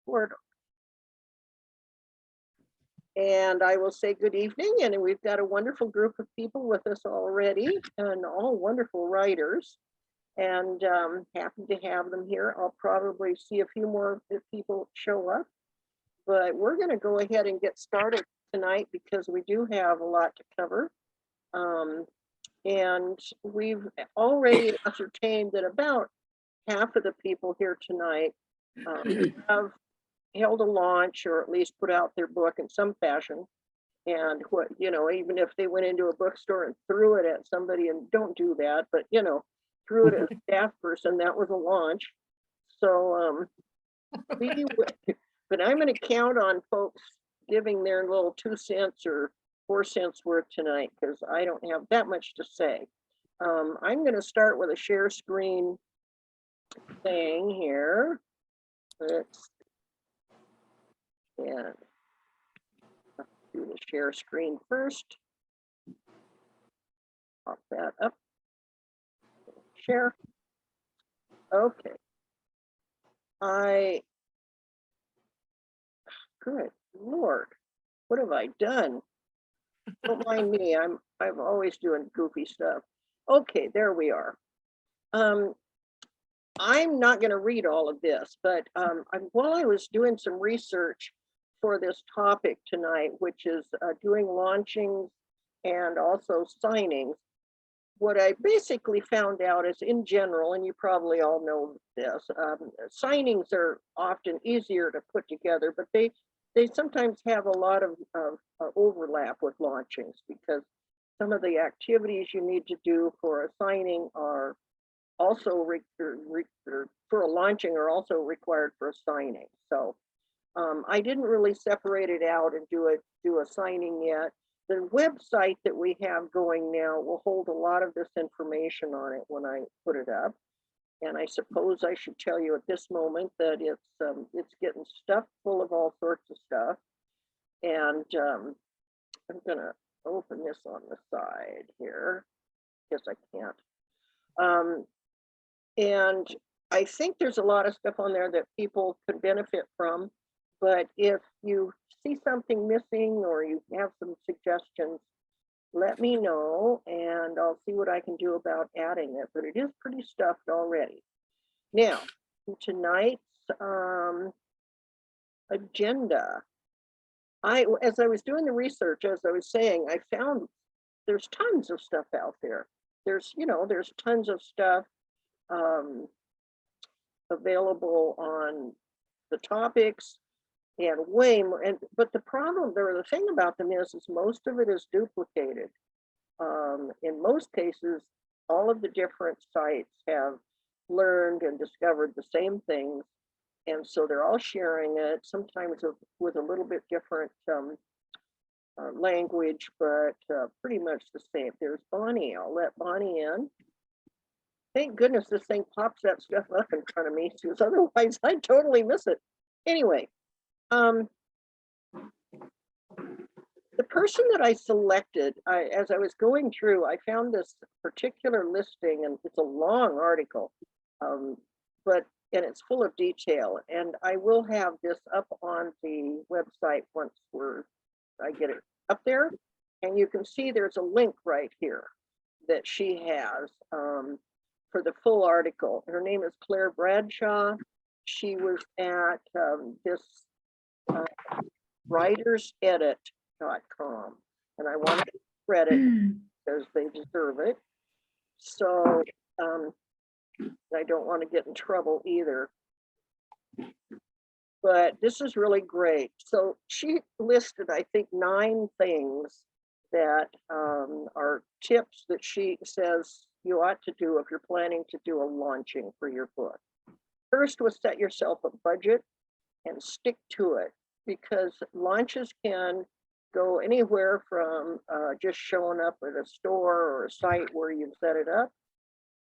record. And I will say good evening, and we've got a wonderful group of people with us already, and all wonderful writers, and happy to have them here. I'll probably see a few more people show up, but we're going to go ahead and get started tonight because we do have a lot to cover. And we've already ascertained that about half of the people here tonight have held a launch or at least put out their book in some fashion. And what, you know, even if they went into a bookstore and threw it at somebody, and don't do that, but, you know, threw it at a staff person, that was a launch. So, but I'm going to count on folks giving their little 2 cents or 4 cents worth tonight, because I don't have that much to say. I'm going to start with a share screen thing here. Let's do the share screen first. Pop that up. Share. Okay. Good Lord, what have I done? Don't mind me. I'm always doing goofy stuff. Okay, there we are. I'm not going to read all of this, but while I was doing some research for this topic tonight, which is doing launchings and also signings, what I basically found out is, in general, and you probably all know this, signings are often easier to put together, but they sometimes have a lot of overlap with launchings, because some of the activities you need to do for a signing are also for a launching are also required for a signing. So I didn't really separate it out and do a signing yet. The website that we have going now will hold a lot of this information on it when I put it up. And I suppose I should tell you at this moment that it's getting stuffed full of all sorts of stuff. And I'm gonna open this on the side here. Guess I can't. And I think there's a lot of stuff on there that people could benefit from. But if you see something missing or you have some suggestions, let me know and I'll see what I can do about adding it. But it is pretty stuffed already. Now, tonight's agenda. As I was doing the research, as I was saying, I found there's tons of stuff out there. There's tons of stuff available on the topics, and way more. But the problem, or the thing about them is most of it is duplicated. In most cases, all of the different sites have learned and discovered the same things, and so they're all sharing it, sometimes with a little bit different language, but pretty much the same. There's Bonnie. I'll let Bonnie in. Thank goodness this thing pops that stuff up in front of me, because otherwise I'd totally miss it. Anyway, the person that I selected, as I was going through, I found this particular listing, and it's a long article, and it's full of detail. And I will have this up on the website once I get it up there. And you can see there's a link right here that she has for the full article. Her name is Claire Bradshaw. She was at this writersedit.com, and I want to credit because they deserve it. So I don't want to get in trouble either. But this is really great. So she listed, I think, 9 things that are tips that she says you ought to do if you're planning to do a launching for your book. First was set yourself a budget and stick to it, because launches can go anywhere from just showing up at a store or a site where you've set it up,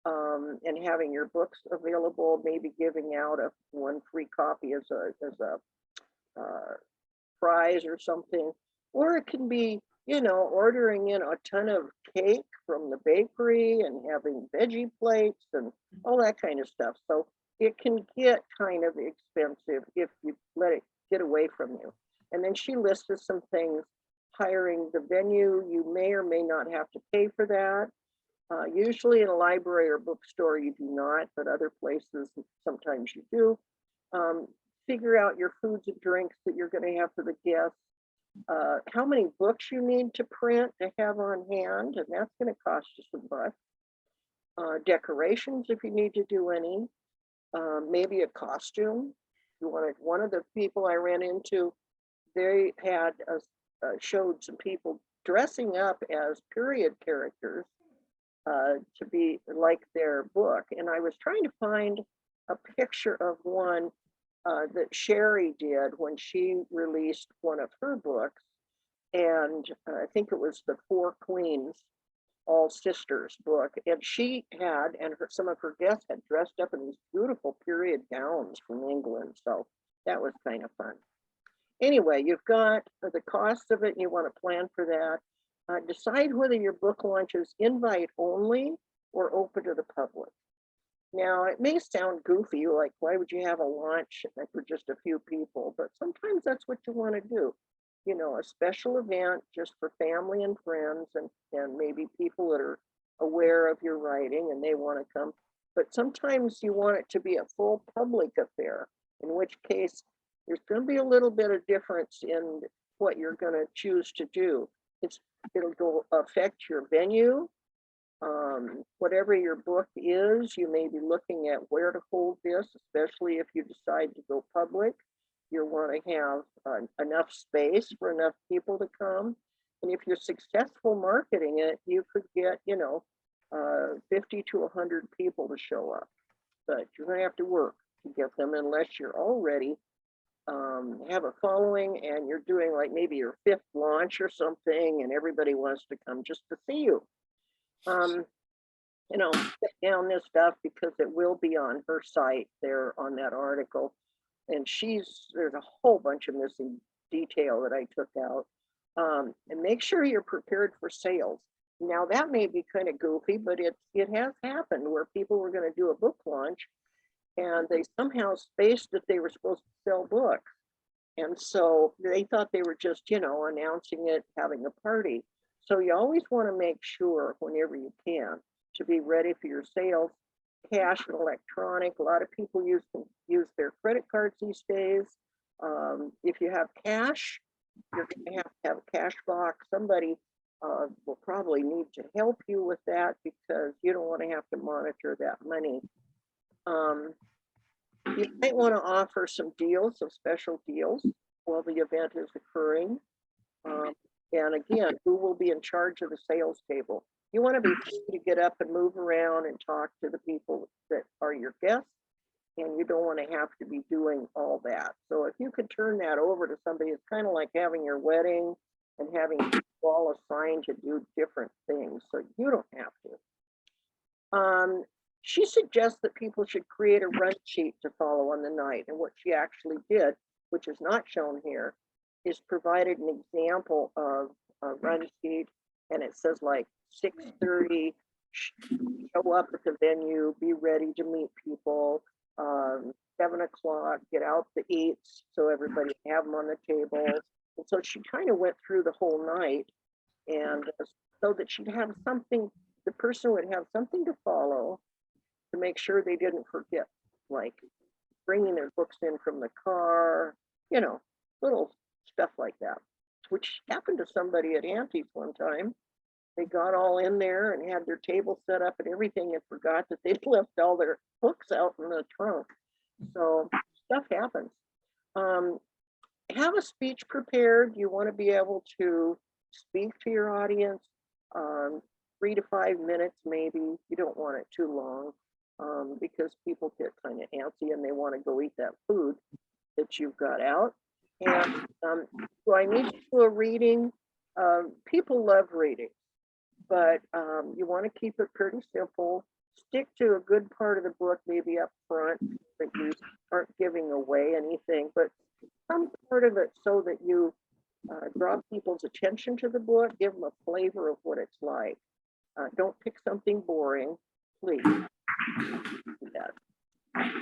and having your books available, maybe giving out one free copy as a prize or something, or it can be, ordering in a ton of cake from the bakery and having veggie plates and all that kind of stuff. So it can get kind of expensive if you let it get away from you. And then she listed some things. Hiring the venue, you may or may not have to pay for that. Usually in a library or bookstore, you do not, but other places, sometimes you do. Figure out your foods and drinks that you're going to have for the guests. How many books you need to print to have on hand, and that's going to cost you some bucks. Decorations, if you need to do any. Maybe a costume. You wanted, one of the people I ran into, they had showed some people dressing up as period characters to be like their book. And I was trying to find a picture of one that Sherry did when she released one of her books. And I think it was the Four Queens, All Sisters book. And she had, and some of her guests had dressed up in these beautiful period gowns from England. So that was kind of fun. Anyway, you've got the cost of it and you want to plan for that. Decide whether your book launch is invite only or open to the public. Now, it may sound goofy, like why would you have a launch for just a few people? But sometimes that's what you want to do. You know, a special event just for family and friends and maybe people that are aware of your writing and they want to come. But sometimes you want it to be a full public affair, in which case there's going to be a little bit of difference in what you're going to choose to do. It'll go affect your venue. Whatever your book is, you may be looking at where to hold this, especially if you decide to go public. You'll want to have enough space for enough people to come. And if you're successful marketing it, you could get, 50 to 100 people to show up. But you're going to have to work to get them unless you're already have a following and you're doing like maybe your 5th launch or something and everybody wants to come just to see you. Put down this stuff because it will be on her site there on that article. And there's a whole bunch of missing detail that I took out. And make sure you're prepared for sales. Now that may be kind of goofy, but it has happened where people were going to do a book launch and they somehow spaced that they were supposed to sell books. And so they thought they were just, announcing it, having a party. So you always want to make sure whenever you can to be ready for your sales, cash and electronic. A lot of people use their credit cards these days. If you have cash, you're going to have a cash box. Somebody will probably need to help you with that because you don't want to have to monitor that money. You might want to offer some deals, some special deals while the event is occurring. And again, who will be in charge of the sales table? You want to be free to get up and move around and talk to the people that are your guests, and you don't want to have to be doing all that. So if you could turn that over to somebody, it's kind of like having your wedding and having people all assigned to do different things, so you don't have to. She suggests that people should create a run sheet to follow on the night, and what she actually did, which is not shown here, is provided an example of a run sheet, and it says like 6:30, show up at the venue, be ready to meet people, 7 o'clock, get out the eats so everybody have them on the table. And so she kind of went through the whole night, and so that she'd have something, the person would have something to follow to make sure they didn't forget, like bringing their books in from the car, little stuff like that, which happened to somebody at Auntie's one time. They got all in there and had their table set up and everything and forgot that they'd left all their books out in the trunk. So stuff happens. Have a speech prepared. You want to be able to speak to your audience, 3 to 5 minutes maybe. You don't want it too long because people get kind of antsy and they want to go eat that food that you've got out. And do I need to do a reading? People love reading, but you want to keep it pretty simple. Stick to a good part of the book, maybe up front, that you aren't giving away anything, but some part of it so that you draw people's attention to the book, give them a flavor of what it's like. Don't pick something boring, please. Do that. I'm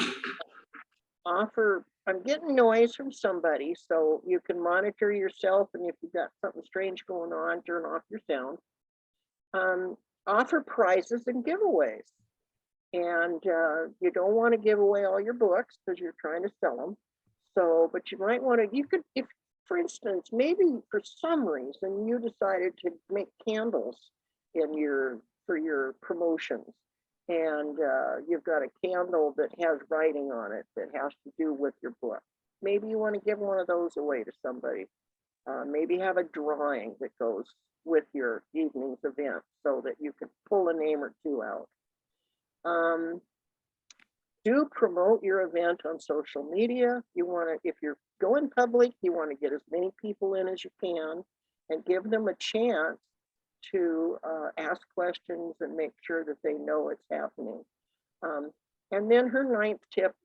getting noise from somebody, so you can monitor yourself, and if you've got something strange going on, turn off your sound. Offer prizes and giveaways. And you don't want to give away all your books because you're trying to sell them. So, but you might want to, you could, if, for instance, maybe for some reason you decided to make candles for your promotions. And you've got a candle that has writing on it that has to do with your book. Maybe you want to give one of those away to somebody. Maybe have a drawing that goes with your evening's event so that you can pull a name or two out. Do promote your event on social media. You want to, if you're going public, you want to get as many people in as you can and give them a chance to ask questions and make sure that they know it's happening. And then her ninth tip,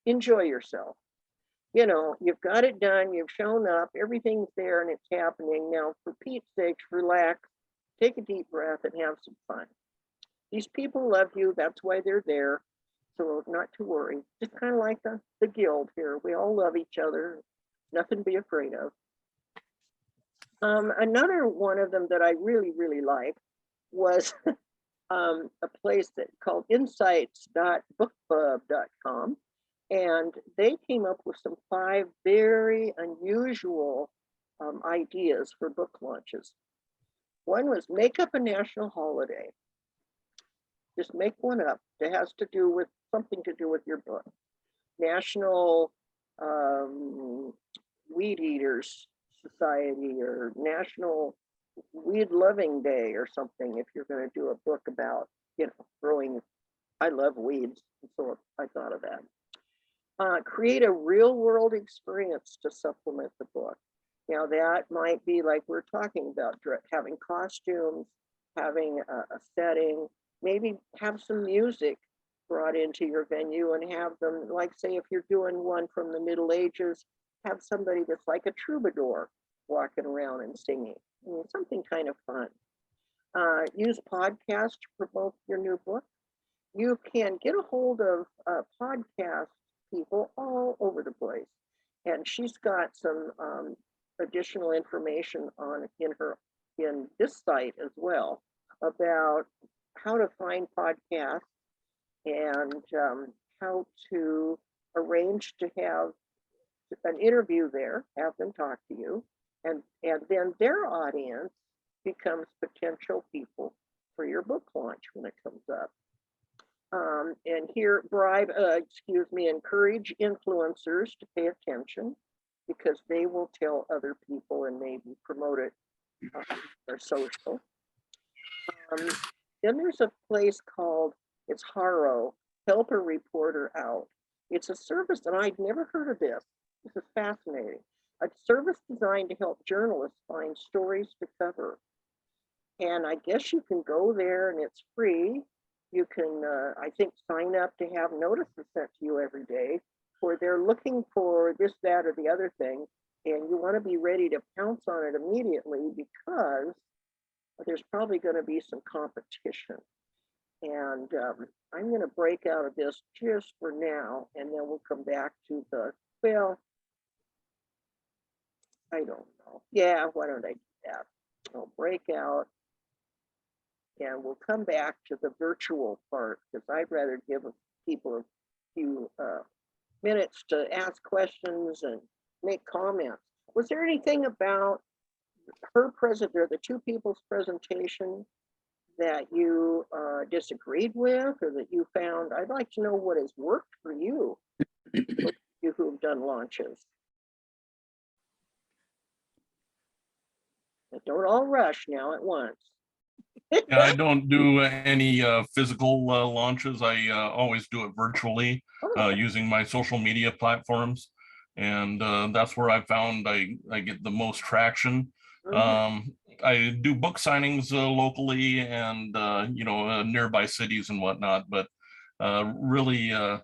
enjoy yourself. You know, you've got it done, you've shown up, everything's there and it's happening. Now, for Pete's sake, relax, take a deep breath and have some fun. These people love you, that's why they're there. So not to worry, just kind of like the guild here. We all love each other, nothing to be afraid of. Another one of them that I really, really like was a place that called insights.bookbub.com. And they came up with some 5 very unusual ideas for book launches. One was make up a national holiday. Just make one up that has to do with something to do with your book. National Weed Eaters Society or National Weed Loving Day or something if you're going to do a book about, you know, growing. I love weeds, so I thought of that. Create a real world experience to supplement the book. Now that might be like we're talking about, having costumes, having a setting, maybe have some music brought into your venue and have them, like say if you're doing one from the Middle Ages, have somebody that's like a troubadour walking around and singing. I mean, something kind of fun. Use podcasts to promote your new book. You can get a hold of podcast people all over the place. And she's got some additional information in this site as well about how to find podcasts and how to arrange to have an interview there, have them talk to you, and then their audience becomes potential people for your book launch when it comes up. And here, encourage influencers to pay attention because they will tell other people and maybe promote it on their social. Then there's a place called, it's Haro, Help a Reporter Out. It's a service, and I'd never heard of this. This is fascinating. A service designed to help journalists find stories to cover. And I guess you can go there and it's free. You can, I think, sign up to have notices sent to you every day where they're looking for this, that, or the other thing. And you want to be ready to pounce on it immediately because there's probably going to be some competition. And I'm going to break out of this just for now, and then we'll come back to well, I don't know. Yeah, why don't I do that? I'll break out and we'll come back to the virtual part because I'd rather give people a few minutes to ask questions and make comments. Was there anything about her or the two people's presentation that you disagreed with or that you found? I'd like to know what has worked for you, you who've done launches. But don't all rush now at once. Yeah, I don't do any physical launches. I always do it virtually using my social media platforms. And that's where I found I get the most traction. I do book signings locally and, nearby cities and whatnot, but really the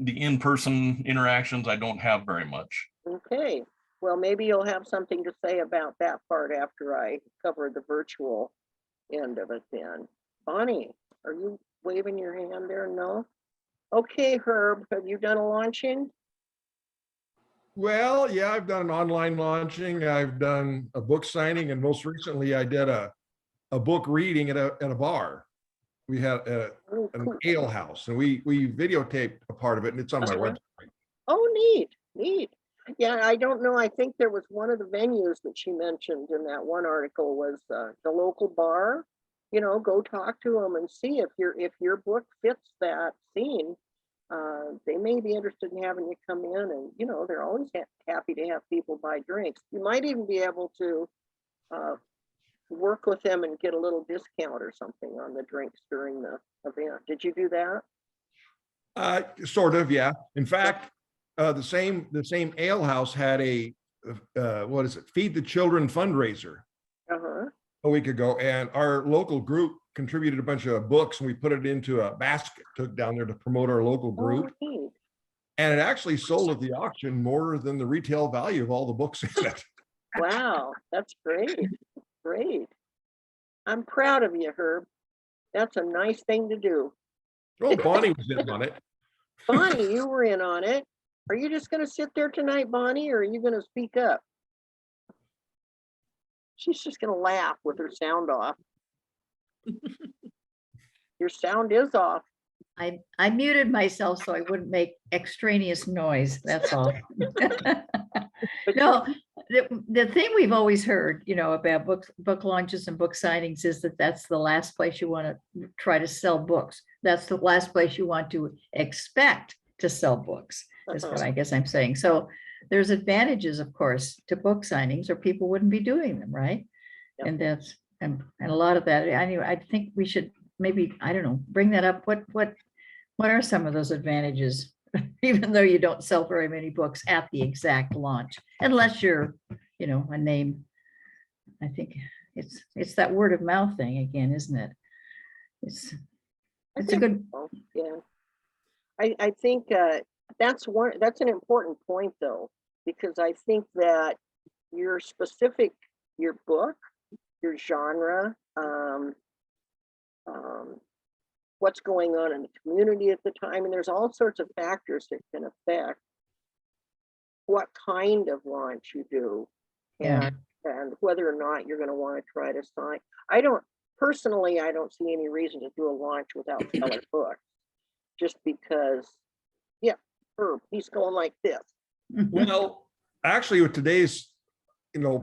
in-person interactions, I don't have very much. Okay. Well, maybe you'll have something to say about that part after I cover the virtual end of it then. Bonnie, are you waving your hand there? No? Okay, Herb, have you done a launching? Well, yeah, I've done an online launching. I've done a book signing, and most recently I did a book reading at a bar. We had Oh, an cool. ale house, and we videotaped a part of it, and it's on my Uh-huh. website. Oh, neat, neat. Yeah, I don't know. I think there was one of the venues that she mentioned in that one article was the local bar. You know, go talk to them and see if your book fits that scene. They may be interested in having you come in, and you know, they're always happy to have people buy drinks. You might even be able to uh, work with them and get a little discount or something on the drinks during the event. Did you do that? Sort of, yeah. In fact, the same ale house had a what is it? Feed the Children fundraiser Uh-huh. a week ago, and our local group contributed a bunch of books, and we put it into a basket, took down there to promote our local Oh, group. neat. And it actually sold at the auction more than the retail value of all the books in it. Wow, that's great. Great. I'm proud of you, Herb. That's a nice thing to do. Oh, Bonnie was in on it. Bonnie, you were in on it. Are you just going to sit there tonight, Bonnie, or are you going to speak up? She's just going to laugh with her sound off. Your sound is off. I muted myself so I wouldn't make extraneous noise, that's all. But No, the thing we've always heard, you know, about book launches and book signings is that that's the last place you want to try to sell books. That's the last place you want to expect to sell books, is what I guess I'm saying. So there's advantages, of course, to book signings, or people wouldn't be doing them, right? Yep. And that's, and a lot of that, anyway, I think we should maybe, I don't know, bring that up. What are some of those advantages? Even though you don't sell very many books at the exact launch, unless you're, you know, a name. I think it's that word of mouth thing again, isn't it? It's a good. Yeah. I think that's an important point though, because I think that your specific, your book, your genre, what's going on in the community at the time, and there's all sorts of factors that can affect what kind of launch you do, Yeah. and whether or not you're going to want to try to sign. I don't personally, I don't see any reason to do a launch without selling books, just because, yeah, Herb, he's going like this. Well, actually, with today's,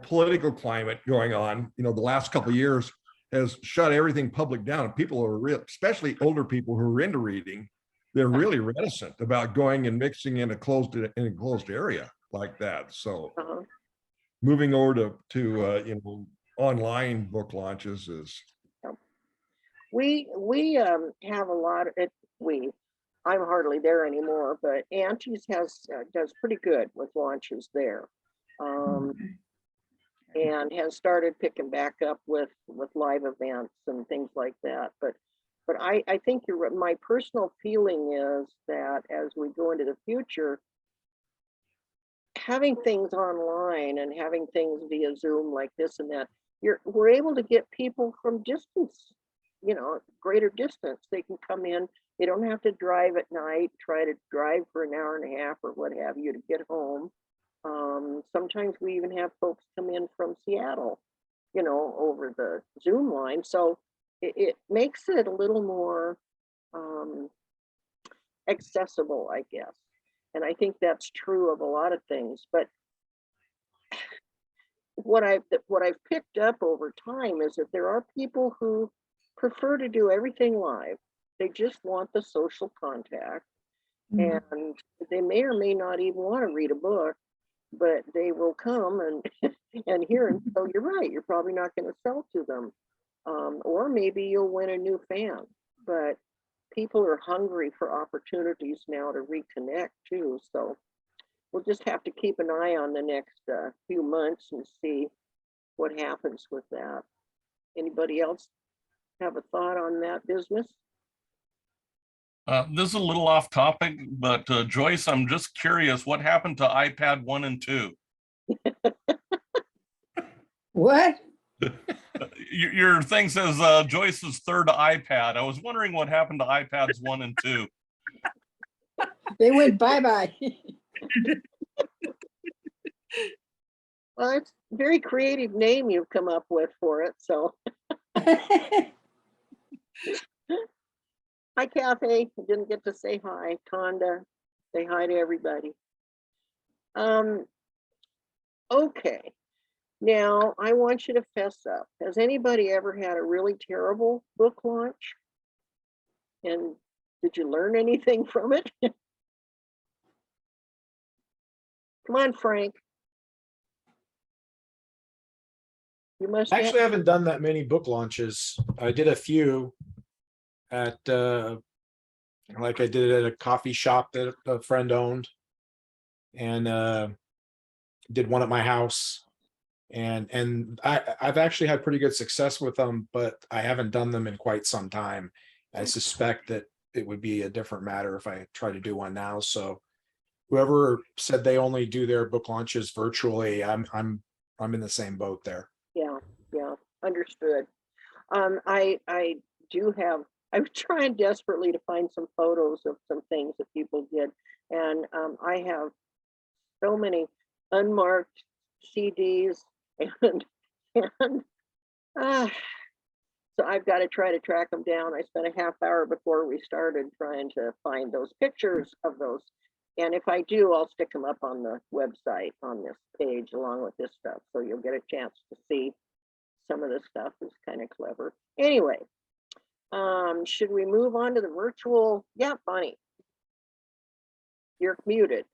political climate going on, the last couple of years has shut everything public down. People are real, especially older people who are into reading. They're really reticent about going and mixing in an enclosed area like that. So moving over to online book launches is. We have a lot of it. I'm hardly there anymore, but Auntie's does pretty good with launches there. And has started picking back up with live events and things like that. But I think you're right. My personal feeling is that as we go into the future, having things online and having things via Zoom like this and that, we're able to get people from distance, greater distance. They can come in. They don't have to drive at night, try to drive for an hour and a half or what have you to get home. Sometimes we even have folks come in from Seattle, over the Zoom line. So it makes it a little more accessible, I guess. And I think that's true of a lot of things. But what I've picked up over time is that there are people who prefer to do everything live. They just want the social contact, and they may or may not even want to read a book, but they will come and hear. And so you're right, you're probably not going to sell to them, or maybe you'll win a new fan. But people are hungry for opportunities now to reconnect too. So we'll just have to keep an eye on the next few months and see what happens with that. Anybody else have a thought on that business? This is a little off topic, but Joyce, I'm just curious, what happened to iPad 1 and 2? What? Your thing says Joyce's third iPad. I was wondering what happened to iPads 1 and 2. They went bye-bye. Well, it's a very creative name you've come up with for it, so. Hi, Kathy. I didn't get to say hi. Conda, say hi to everybody. Okay. Now, I want you to fess up. Has anybody ever had a really terrible book launch? And did you learn anything from it? Come on, Frank. You must I have. actually haven't done that many book launches. I did a few at like I did at a coffee shop that a friend owned, and did one at my house. And I've actually had pretty good success with them, but I haven't done them in quite some time. I suspect that it would be a different matter if I try to do one now. So whoever said they only do their book launches virtually, I'm in the same boat there. Yeah, understood. I do have, I'm trying desperately to find some photos of some things that people did. And I have so many unmarked CDs and so I've got to try to track them down. I spent a half hour before we started trying to find those pictures of those. And if I do, I'll stick them up on the website on this page along with this stuff. So you'll get a chance to see some of this stuff. Is kind of clever. Anyway, should we move on to the virtual? Yeah, Bonnie, you're muted.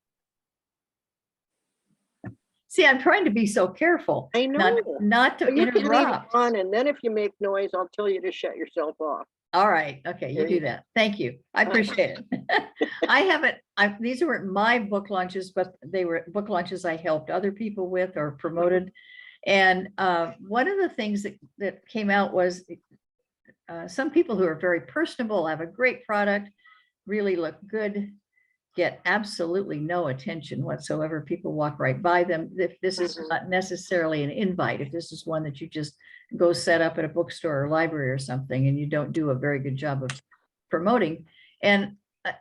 See, I'm trying to be so careful. I know. Not to Well, you can leave it interrupt. on, and then if you make noise, I'll tell you to shut yourself off. All right, okay, There you you do that. Thank you. I appreciate it. I haven't, these weren't my book launches, but they were book launches I helped other people with or promoted. And one of the things that came out was some people who are very personable, have a great product, really look good, get absolutely no attention whatsoever. People walk right by them. If this is not necessarily an invite, if this is one that you just go set up at a bookstore or library or something, and you don't do a very good job of promoting. And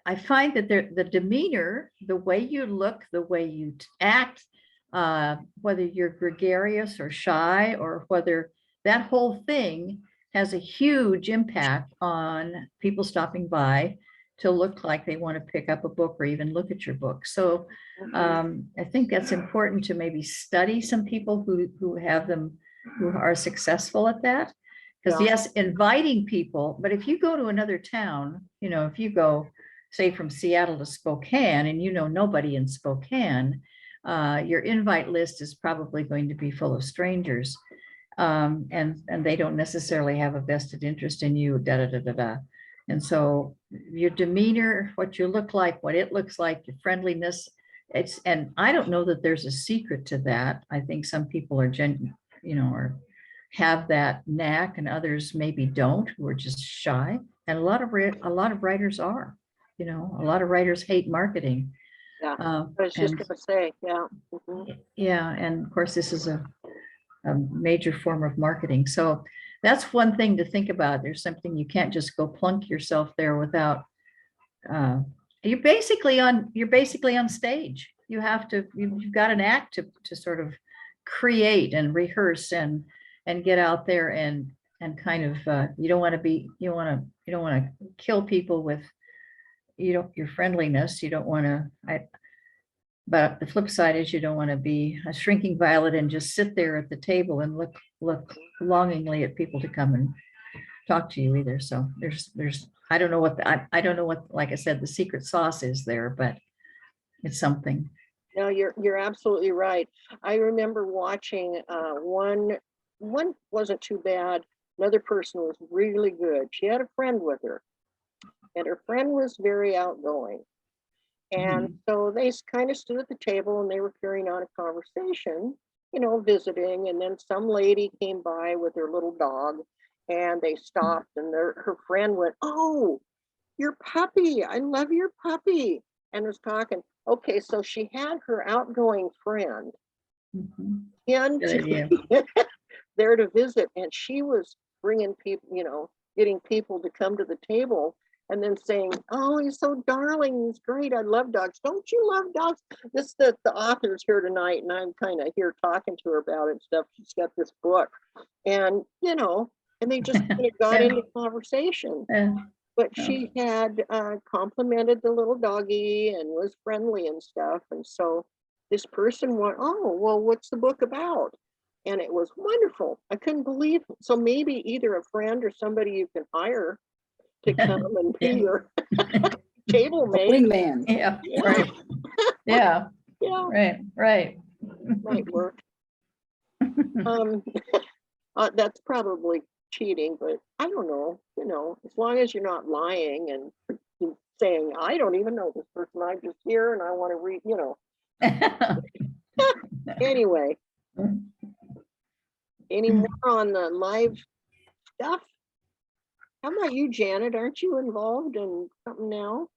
I find that the demeanor, the way you look, the way you act, whether you're gregarious or shy, or whether that whole thing has a huge impact on people stopping by to look like they want to pick up a book or even look at your book. So I think that's important to maybe study some people who have them, who are successful at that. Because yes, inviting people, but if you go to another town, if you go, say, from Seattle to Spokane, and nobody in Spokane, your invite list is probably going to be full of strangers. And they don't necessarily have a vested interest in you, And so your demeanor, what you look like, what it looks like, your friendliness, and I don't know that there's a secret to that. I think some people are or have that knack, and others maybe don't, who are just shy. And a lot of writers are, a lot of writers hate marketing. Yeah, I was just gonna say, yeah. Yeah, and of course, this is a major form of marketing. So that's one thing to think about. There's something you can't just go plunk yourself there without, you're basically on stage. You've got an act to sort of create and rehearse and get out there and kind of, you don't want to kill people with, your friendliness. You don't want to, but the flip side is you don't want to be a shrinking violet and just sit there at the table and look longingly at people to come and talk to you either. So there's I don't know what like I said, the secret sauce is there, but it's something. No, you're absolutely right. I remember watching one wasn't too bad. Another person was really good. She had a friend with her, and her friend was very outgoing. And so they kind of stood at the table and they were carrying on a conversation, visiting. And then some lady came by with her little dog, and they stopped, and her friend went, "Oh, your puppy. I love your puppy." And was talking. Okay, so she had her outgoing friend there to visit, and she was bringing people, getting people to come to the table. and then saying, oh, he's so darling, he's great, I love dogs. Don't you love dogs? This the author's here tonight, and I'm kind of here talking to her about it and stuff. She's got this book, and you know, and they just kind of got into conversation. Yeah. But Yeah. she had complimented the little doggy and was friendly and stuff. And so this person went, oh, well, what's the book about? And it was wonderful. I couldn't believe it. So maybe either a friend or somebody you can hire to come and be Yeah. your table mate. Wingman. Yeah, Yeah, right. Yeah, yeah, right. might work. That's probably cheating, but I don't know, you know, as long as you're not lying and saying, I don't even know this person, I'm just here and I want to read, you know. Anyway, any more on the live stuff? How about you, Janet? Aren't you involved in something now?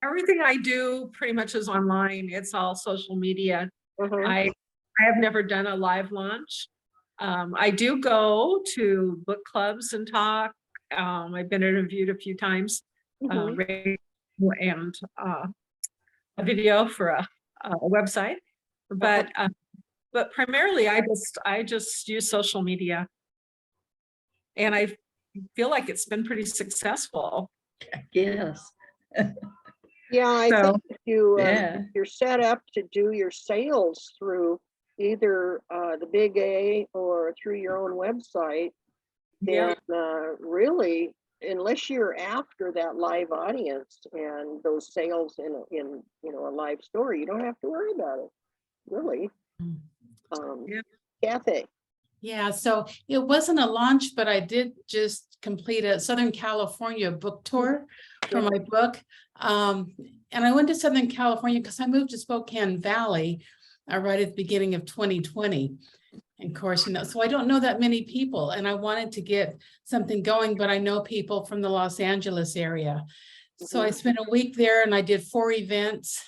Everything I do pretty much is online. It's all social media. Uh-huh. I have never done a live launch. I do go to book clubs and talk. I've been interviewed a few times, Mhm. radio and a video for a website. But primarily, I just use social media, and I feel like it's been pretty successful. Yes. Yeah, I So, think if you Yeah. if you're set up to do your sales through either the Big A or through your own website, yeah, then really, unless you're after that live audience and those sales in you know a live store, you don't have to worry about it, really. Yeah. Kathy. Yeah, so it wasn't a launch, but I did just complete a Southern California book tour for my book. And I went to Southern California because I moved to Spokane Valley right at the beginning of 2020. And of course, you know, so I don't know that many people, and I wanted to get something going, but I know people from the Los Angeles area. So I spent a week there and I did 4 events.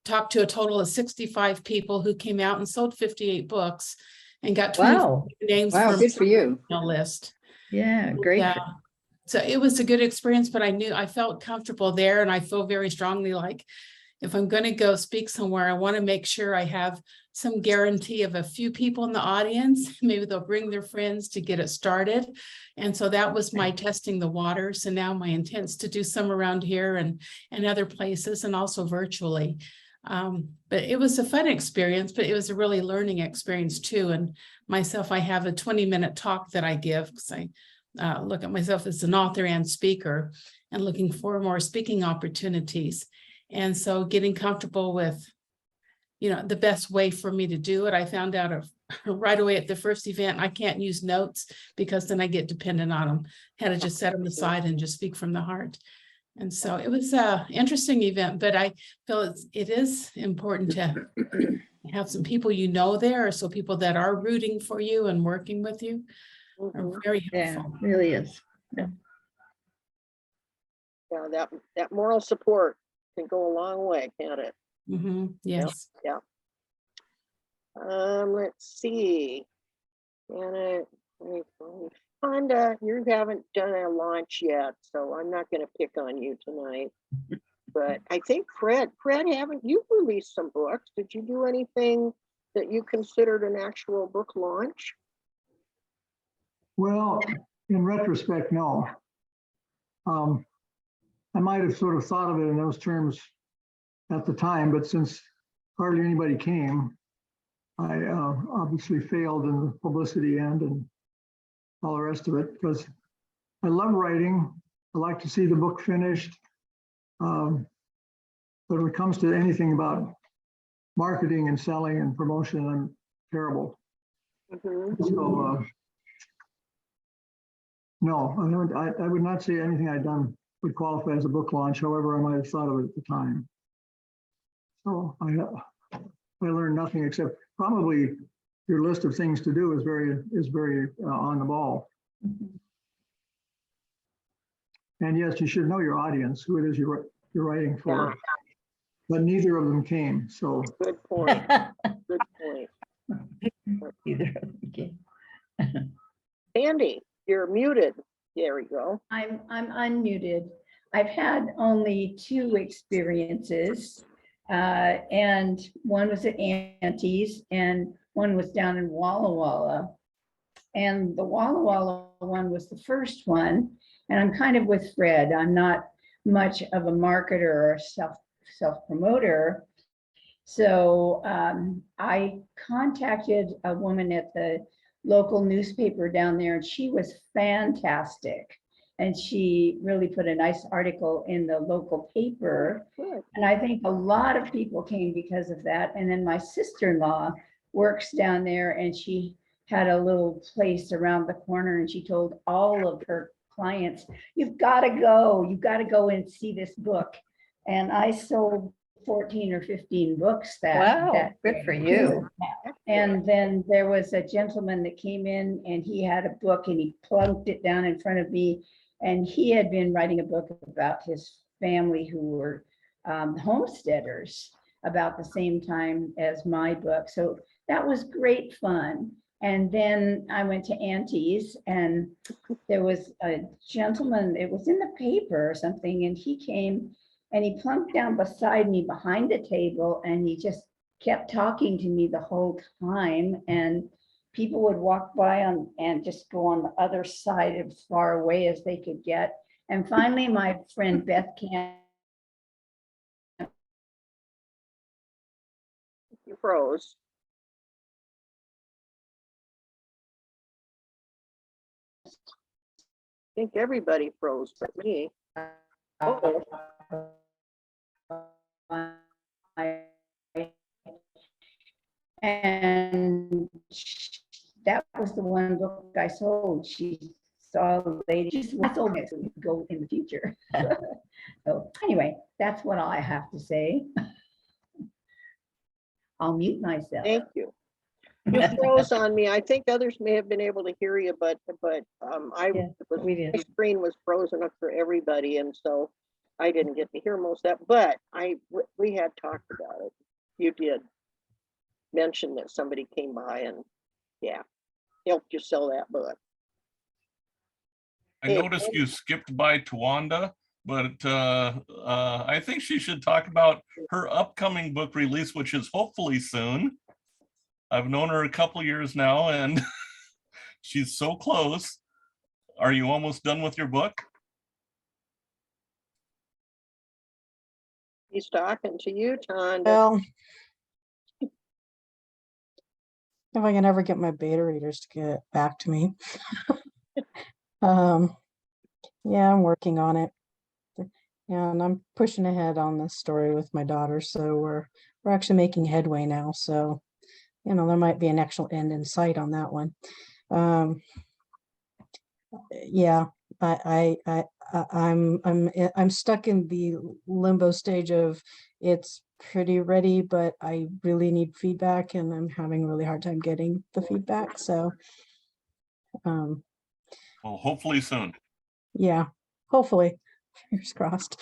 Talked to a total of 65 people who came out and sold 58 books and got 20 Wow. names Wow, from good for you. my list. Yeah, great. Yeah. So it was a good experience, but I felt comfortable there, and I feel very strongly like if I'm going to go speak somewhere, I want to make sure I have some guarantee of a few people in the audience. Maybe they'll bring their friends to get it started. And so that was my testing the waters. And now my intent is to do some around here and other places, and also virtually. But it was a fun experience, but it was a really learning experience too. And myself, I have a 20-minute talk that I give because I look at myself as an author and speaker and looking for more speaking opportunities. And so getting comfortable with, you know, the best way for me to do it. I found out right away at the first event, I can't use notes because then I get dependent on them. Had to just set them aside and just speak from the heart. And so it was an interesting event, but I feel it is important to have some people you know there, so people that are rooting for you and working with you are very Yeah, helpful. really is. Yeah, that moral support can go a long way, can't it? Yes. Yeah. Let's see. Fonda, you haven't done a launch yet, so I'm not going to pick on you tonight. But I think Fred, haven't you released some books? Did you do anything that you considered an actual book launch? Well, in retrospect, no. I might have sort of thought of it in those terms at the time, but since hardly anybody came, I obviously failed in the publicity end and all the rest of it, because I love writing. I like to see the book finished. But when it comes to anything about marketing and selling and promotion, I'm terrible. So no, I would not say anything I'd done would qualify as a book launch. However, I might have thought of it at the time. So I learned nothing except probably your list of things to do is very on the ball. And yes, you should know your audience, who it is you're writing for. Yeah. But neither of them came. So Good point. Good point. Either of them. Okay. Sandy, you're muted. There we go. I'm unmuted. I've had only 2 experiences. And one was at Auntie's and one was down in Walla Walla. And the Walla Walla one was the first one. And I'm kind of with Fred. I'm not much of a marketer or self promoter. So I contacted a woman at the local newspaper down there, and she was fantastic. And she really put a nice article in the local paper. Good. And I think a lot of people came because of that. And then my sister-in-law works down there, and she had a little place around the corner, and she told all of her clients, you've got to go and see this book. And I sold 14 or 15 books that Good for day. you. And then there was a gentleman that came in and he had a book and he plunked it down in front of me. And he had been writing a book about his family who were homesteaders about the same time as my book. So that was great fun. And then I went to Auntie's and there was a gentleman, it was in the paper or something, and he came and he plunked down beside me behind the table and he just kept talking to me the whole time. And people would walk by and just go on the other side as far away as they could get. And finally, my friend Beth Camp. You froze. I think everybody froze but me. Uh-oh. And that was the one book I sold. She saw a lady, she sold it so we could go in the future. So anyway, that's what I have to say. I'll mute myself. Thank you. You froze on me. I think others may have been able to hear you, but Yeah, we my did. screen was frozen up for everybody, and so I didn't get to hear most of that. But we had talked about it. You did mention that somebody came by and helped you sell that book. I noticed you skipped by Tawanda, but I think she should talk about her upcoming book release, which is hopefully soon. I've known her a couple years now and she's so close. Are you almost done with your book? He's talking to you, Tonda. Well, if I can ever get my beta readers to get back to me. Yeah, I'm working on it. And I'm pushing ahead on this story with my daughter. So we're actually making headway now. So, you know, there might be an actual end in sight on that one. Yeah, I'm stuck in the limbo stage of it's pretty ready, but I really need feedback and I'm having a really hard time getting the feedback. So Well, hopefully soon. yeah, hopefully, fingers crossed.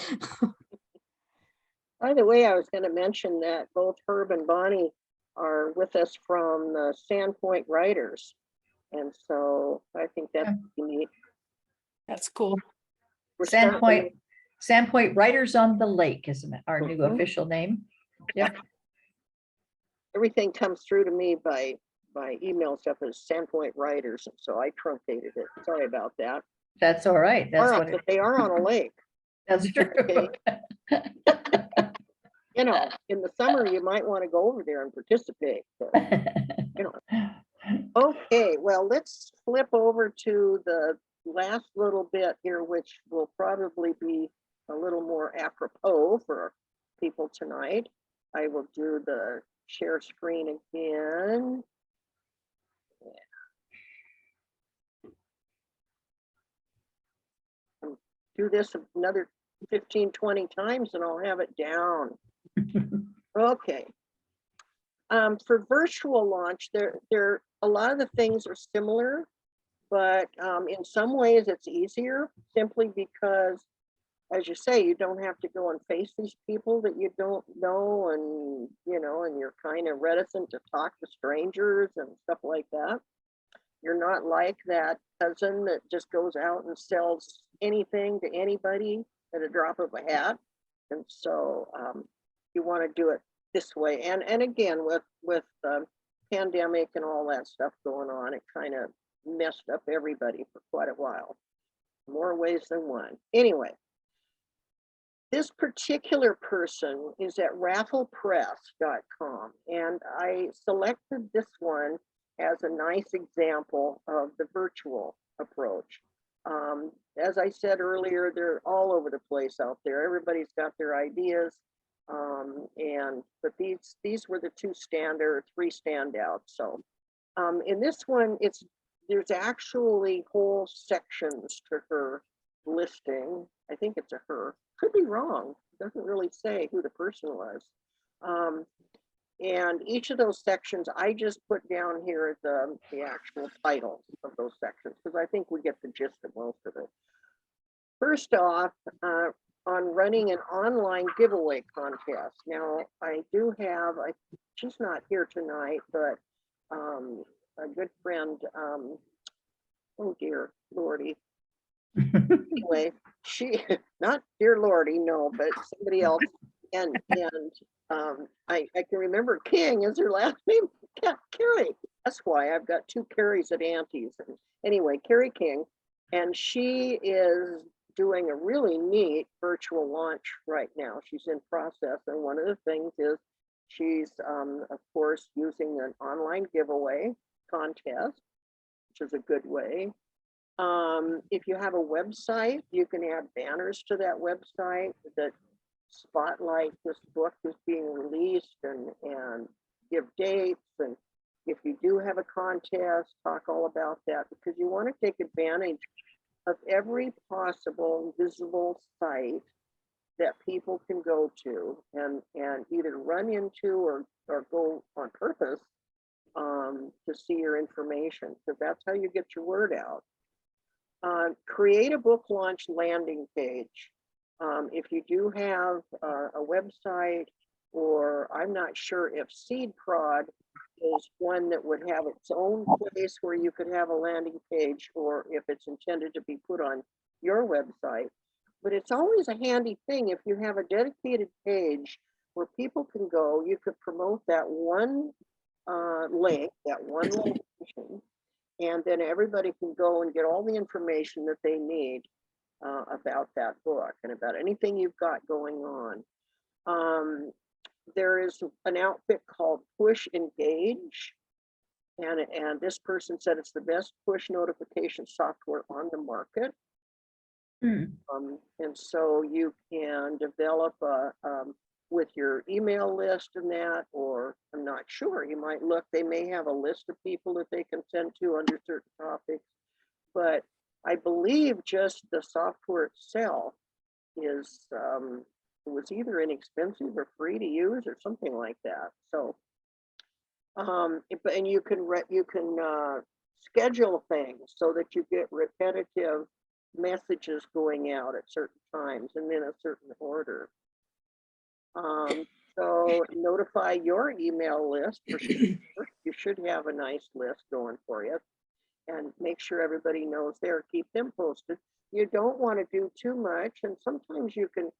By the way, I was going to mention that both Herb and Bonnie are with us from the Sandpoint Writers. And so I think that's neat. That's cool. We're starting- Sandpoint Writers on the Lake is our new Mhm. official name. Yep. Everything comes through to me by email stuff as Sandpoint Writers, and so I truncated it. Sorry about that. That's all right. That's All what right, but they are on a lake. that's true. Okay. You know, in the summer, you might want to go over there and participate. So, you know. Okay, well, let's flip over to the last little bit here, which will probably be a little more apropos for people tonight. I will do the share screen again. Do this another 15, 20 times and I'll have it down. Okay. For virtual launch, there a lot of the things are similar, but in some ways it's easier simply because, as you say, you don't have to go and face these people that you don't know, and you know, and you're kind of reticent to talk to strangers and stuff like that. You're not like that cousin that just goes out and sells anything to anybody at a drop of a hat. And so you want to do it this way. And again, with pandemic and all that stuff going on, it kind of messed up everybody for quite a while. More ways than one. Anyway, this particular person is at rafflepress.com, and I selected this one as a nice example of the virtual approach. As I said earlier, they're all over the place out there. Everybody's got their ideas. But these were the three standouts. So in this one, there's actually whole sections to her listing. I think it's a her. Could be wrong. It doesn't really say who the person was. And each of those sections, I just put down here the actual titles of those sections, because I think we get the gist of most of it. First off, on running an online giveaway contest. Now, I do have, she's not here tonight, but a good friend, oh dear Lordy. Anyway, she, not dear Lordy, no, but somebody else. And I can remember King is her last name. Yeah, Carrie. That's why I've got two Carries at Auntie's. And anyway, Carrie King, and she is doing a really neat virtual launch right now. She's in process, and one of the things is she's of course using an online giveaway contest, which is a good way. If you have a website, you can add banners to that website that spotlight this book is being released and give dates. And if you do have a contest, talk all about that, because you want to take advantage of every possible visible site that people can go to and either run into or go on purpose to see your information, because that's how you get your word out. Create a book launch landing page. If you do have a website, or I'm not sure if Seed Prod is one that would have its own place where you could have a landing page, or if it's intended to be put on your website. But it's always a handy thing if you have a dedicated page where people can go. You could promote that one link, that one location, and then everybody can go and get all the information that they need about that book and about anything you've got going on. There is an outfit called Push Engage, and this person said it's the best push notification software on the market. And so you can develop with your email list and that, or I'm not sure, you might look, they may have a list of people that they can send to under certain topics, but I believe just the software itself is, it was either inexpensive or free to use or something like that. So, and you can schedule things so that you get repetitive messages going out at certain times and in a certain order. So notify your email list. For sure. You should have a nice list going for you, and make sure everybody knows there. Keep them posted. You don't want to do too much, and sometimes you can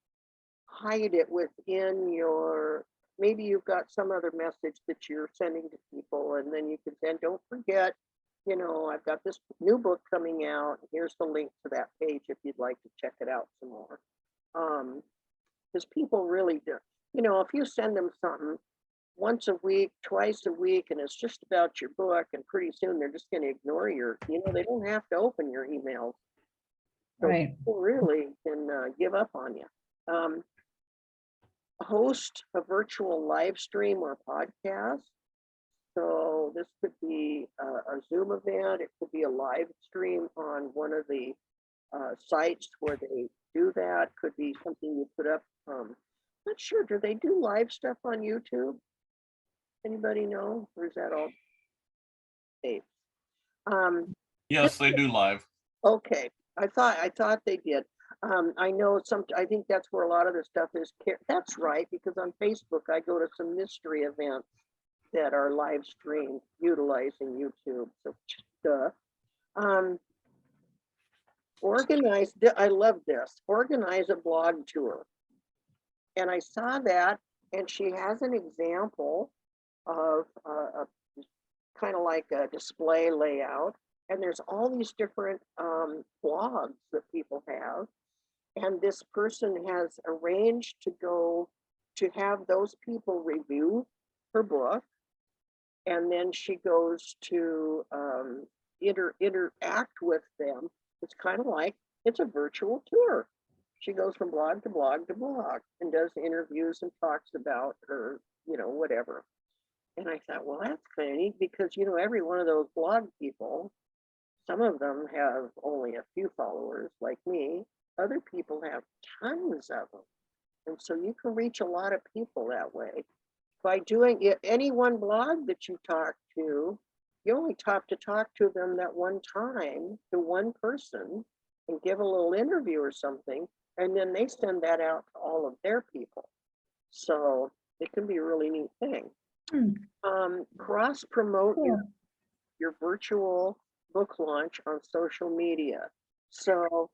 hide it within your, maybe you've got some other message that you're sending to people, and then you can send, don't forget, you know, I've got this new book coming out. Here's the link to that page if you'd like to check it out some more. Because people really do, you know, if you send them something once a week, twice a week, and it's just about your book, and pretty soon they're just going to ignore your, you know, they don't have to open your emails. So Right. people really can give up on you. Host a virtual live stream or podcast. So this could be a Zoom event. It could be a live stream on one of the sites where they do that. Could be something you put up. Not sure. Do they do live stuff on YouTube? Anybody know? Or is that all? Hey. Yes, they do live. Okay. I thought they did. I know I think that's where a lot of the stuff is. That's right, because on Facebook, I go to some mystery events that are live streamed utilizing YouTube. So Duh. I love this, organize a blog tour. And I saw that, and she has an example of a kind of like a display layout. And there's all these different blogs that people have. And this person has arranged to have those people review her book. And then she goes to interact with them. It's kind of like it's a virtual tour. She goes from blog to blog to blog and does interviews and talks about her, whatever. And I thought, well, that's kind of neat because, every one of those blog people, some of them have only a few followers like me. Other people have tons of them. And so you can reach a lot of people that way. By doing it, any one blog that you talk to, you only have to talk to them that one time, to one person, and give a little interview or something, and then they send that out to all of their people. So it can be a really neat thing. Cross promote your virtual book launch on social media. So,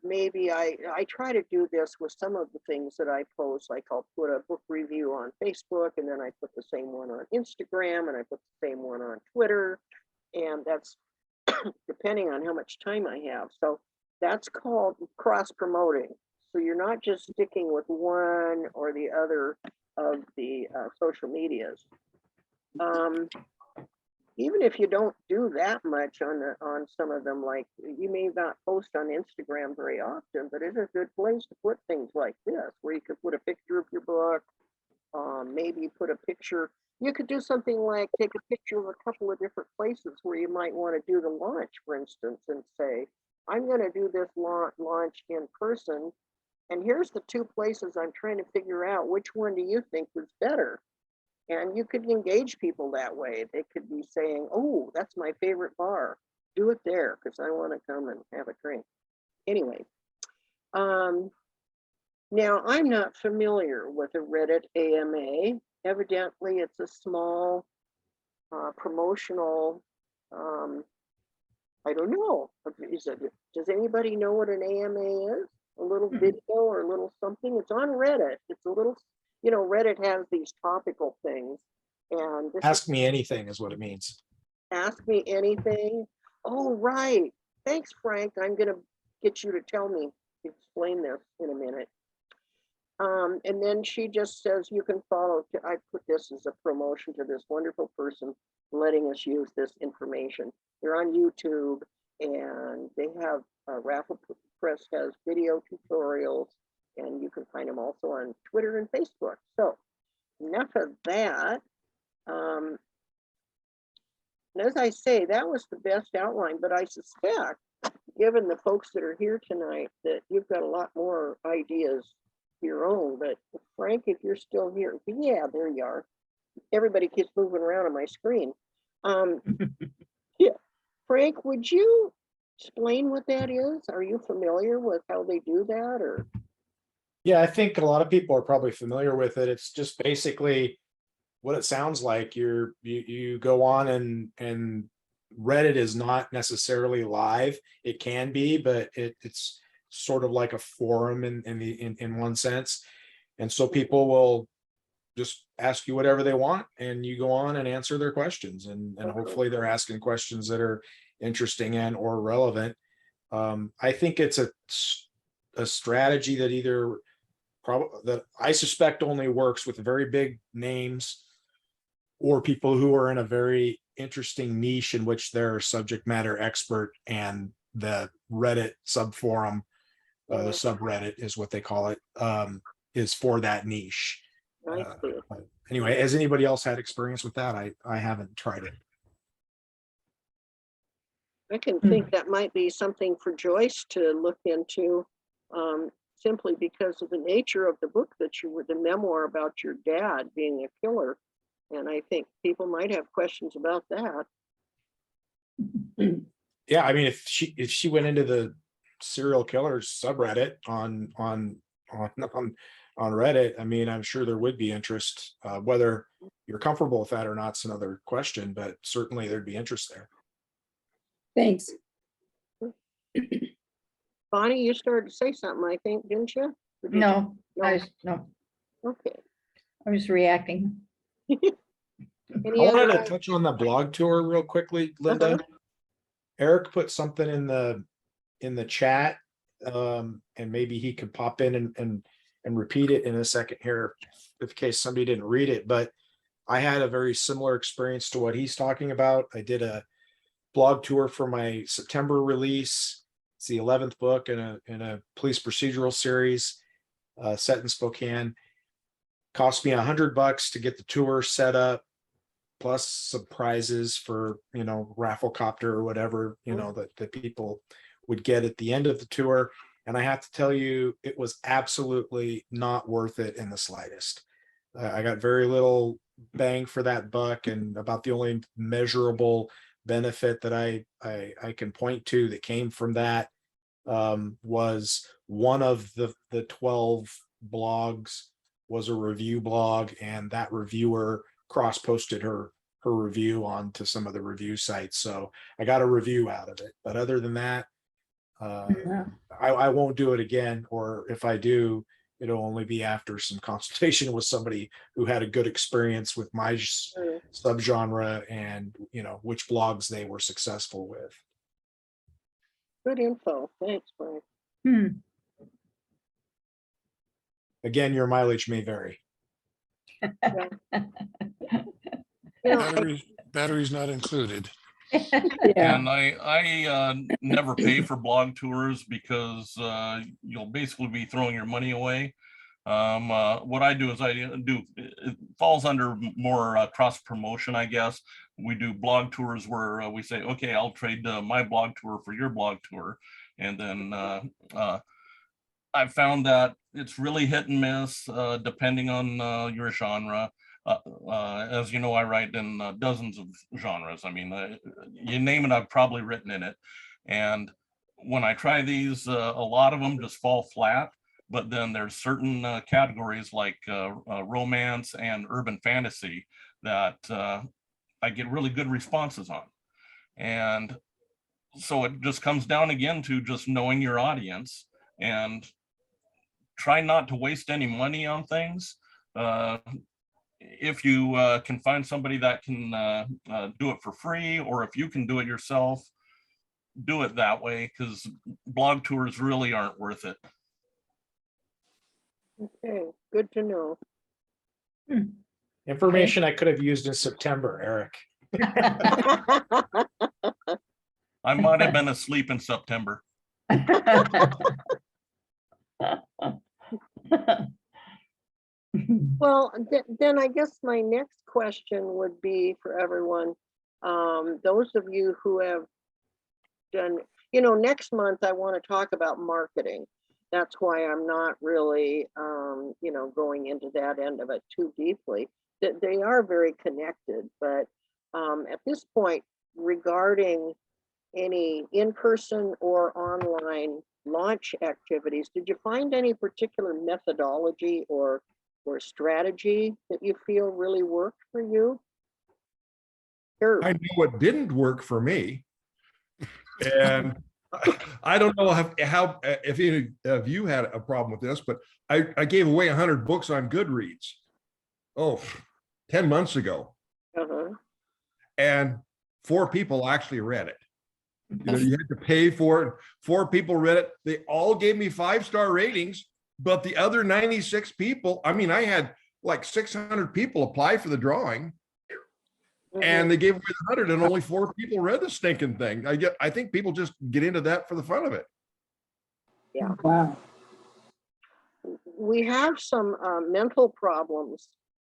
maybe I try to do this with some of the things that I post, like I'll put a book review on Facebook, and then I put the same one on Instagram, and I put the same one on Twitter, and that's depending on how much time I have. So that's called cross promoting. So you're not just sticking with one or the other of the social medias. Even if you don't do that much on some of them, like you may not post on Instagram very often, but it's a good place to put things like this, where you could put a picture of your book, maybe put a picture. You could do something like take a picture of a couple of different places where you might want to do the launch, for instance, and say, I'm going to do this launch in person, and here's the two places I'm trying to figure out, which one do you think was better? And you could engage people that way. They could be saying, oh, that's my favorite bar. Do it there because I want to come and have a drink. Anyway, now I'm not familiar with a Reddit AMA. Evidently, it's a small promotional, I don't know. Does anybody know what an AMA is? A little video or a little something? It's on Reddit. It's a little, Reddit has these topical things. And Ask me anything is what it means. Ask me anything. Oh, right. Thanks, Frank. I'm going to get you to explain this in a minute. And then she just says you can follow. I put this as a promotion to this wonderful person letting us use this information. They're on YouTube, and they have Raffle Press has video tutorials, and you can find them also on Twitter and Facebook. So enough of that. And as I say, that was the best outline, but I suspect, given the folks that are here tonight, that you've got a lot more ideas of your own. But Frank, if you're still here, yeah, there you are. Everybody keeps moving around on my screen. Yeah, Frank, would you explain what that is? Are you familiar with how they do that, or? Yeah, I think a lot of people are probably familiar with it. It's just basically what it sounds like. You go on and Reddit is not necessarily live. It can be, but it's sort of like a forum in one sense. And so people will just ask you whatever they want, and you go on and answer their questions, and hopefully they're asking questions that are interesting and or relevant. I think it's a strategy that that I suspect only works with very big names or people who are in a very interesting niche in which they're a subject matter expert, and the Reddit subforum, the subreddit is what they call it, is for that niche. Anyway, has anybody else had experience with that? I haven't tried it. I can think that might be something for Joyce to look into, simply because of the nature of the book that you were, the memoir about your dad being a killer. And I think people might have questions about that. Yeah, I mean, if she went into the serial killers subreddit on Reddit, I mean, I'm sure there would be interest. Whether you're comfortable with that or not is another question, but certainly there'd be interest there. Thanks. Bonnie, you started to say something, I think, didn't you? Or did you? No, No. no, Okay. I was reacting. I Any wanted other? to touch on the blog tour real quickly, Linda. Uh-huh. Eric put something in the chat, and maybe he could pop in and repeat it in a second here, in case somebody didn't read it. But I had a very similar experience to what he's talking about. I did a blog tour for my September release. It's the 11th book in a police procedural series, set in Spokane. Cost me $100 to get the tour set up, plus some prizes for, raffle copter or whatever, that people would get at the end of the tour. And I have to tell you, it was absolutely not worth it in the slightest. I got very little bang for that buck, and about the only measurable benefit that I can point to that came from that was one of the 12 blogs was a review blog, and that reviewer cross-posted her review onto some of the review sites. So I got a review out of it. But other than that, I won't do it again, or if I do, it'll only be after some consultation with somebody who had a good experience with my subgenre and which blogs they were successful with. Good info. Thanks, Brian. Hmm. Again, your mileage may vary. Batteries not included. Yeah. And I never pay for blog tours because you'll basically be throwing your money away. What I do is it falls under more cross promotion, I guess. We do blog tours where we say, okay, I'll trade my blog tour for your blog tour. And then I found that it's really hit and miss depending on your genre. As you know, I write in dozens of genres. I mean, you name it, I've probably written in it. And when I try these, a lot of them just fall flat. But then there's certain categories like romance and urban fantasy that I get really good responses on. And so it just comes down again to just knowing your audience and try not to waste any money on things. If you can find somebody that can do it for free, or if you can do it yourself, do it that way, because blog tours really aren't worth it. Okay, good to know. Information I could have used in September, Eric. I might have been asleep in September. Well, then I guess my next question would be for everyone. Those of you who have done, next month I want to talk about marketing. That's why I'm not really, going into that end of it too deeply. That they are very connected, but at this point, regarding any in-person or online launch activities, did you find any particular methodology or strategy that you feel really worked for you? Sure. I knew what didn't work for me. And I don't know how if any of you had a problem with this, but I gave away 100 books on Goodreads. 10 months ago. Uh-huh. And 4 people actually read it. You had to pay for it. 4 people read it. They all gave me 5-star ratings, but the other 96 people, I mean, I had like 600 people apply for the drawing. And they gave away the 100 and only 4 people read the stinking thing. I think people just get into that for the fun of it. Yeah. Wow. We have some mental problems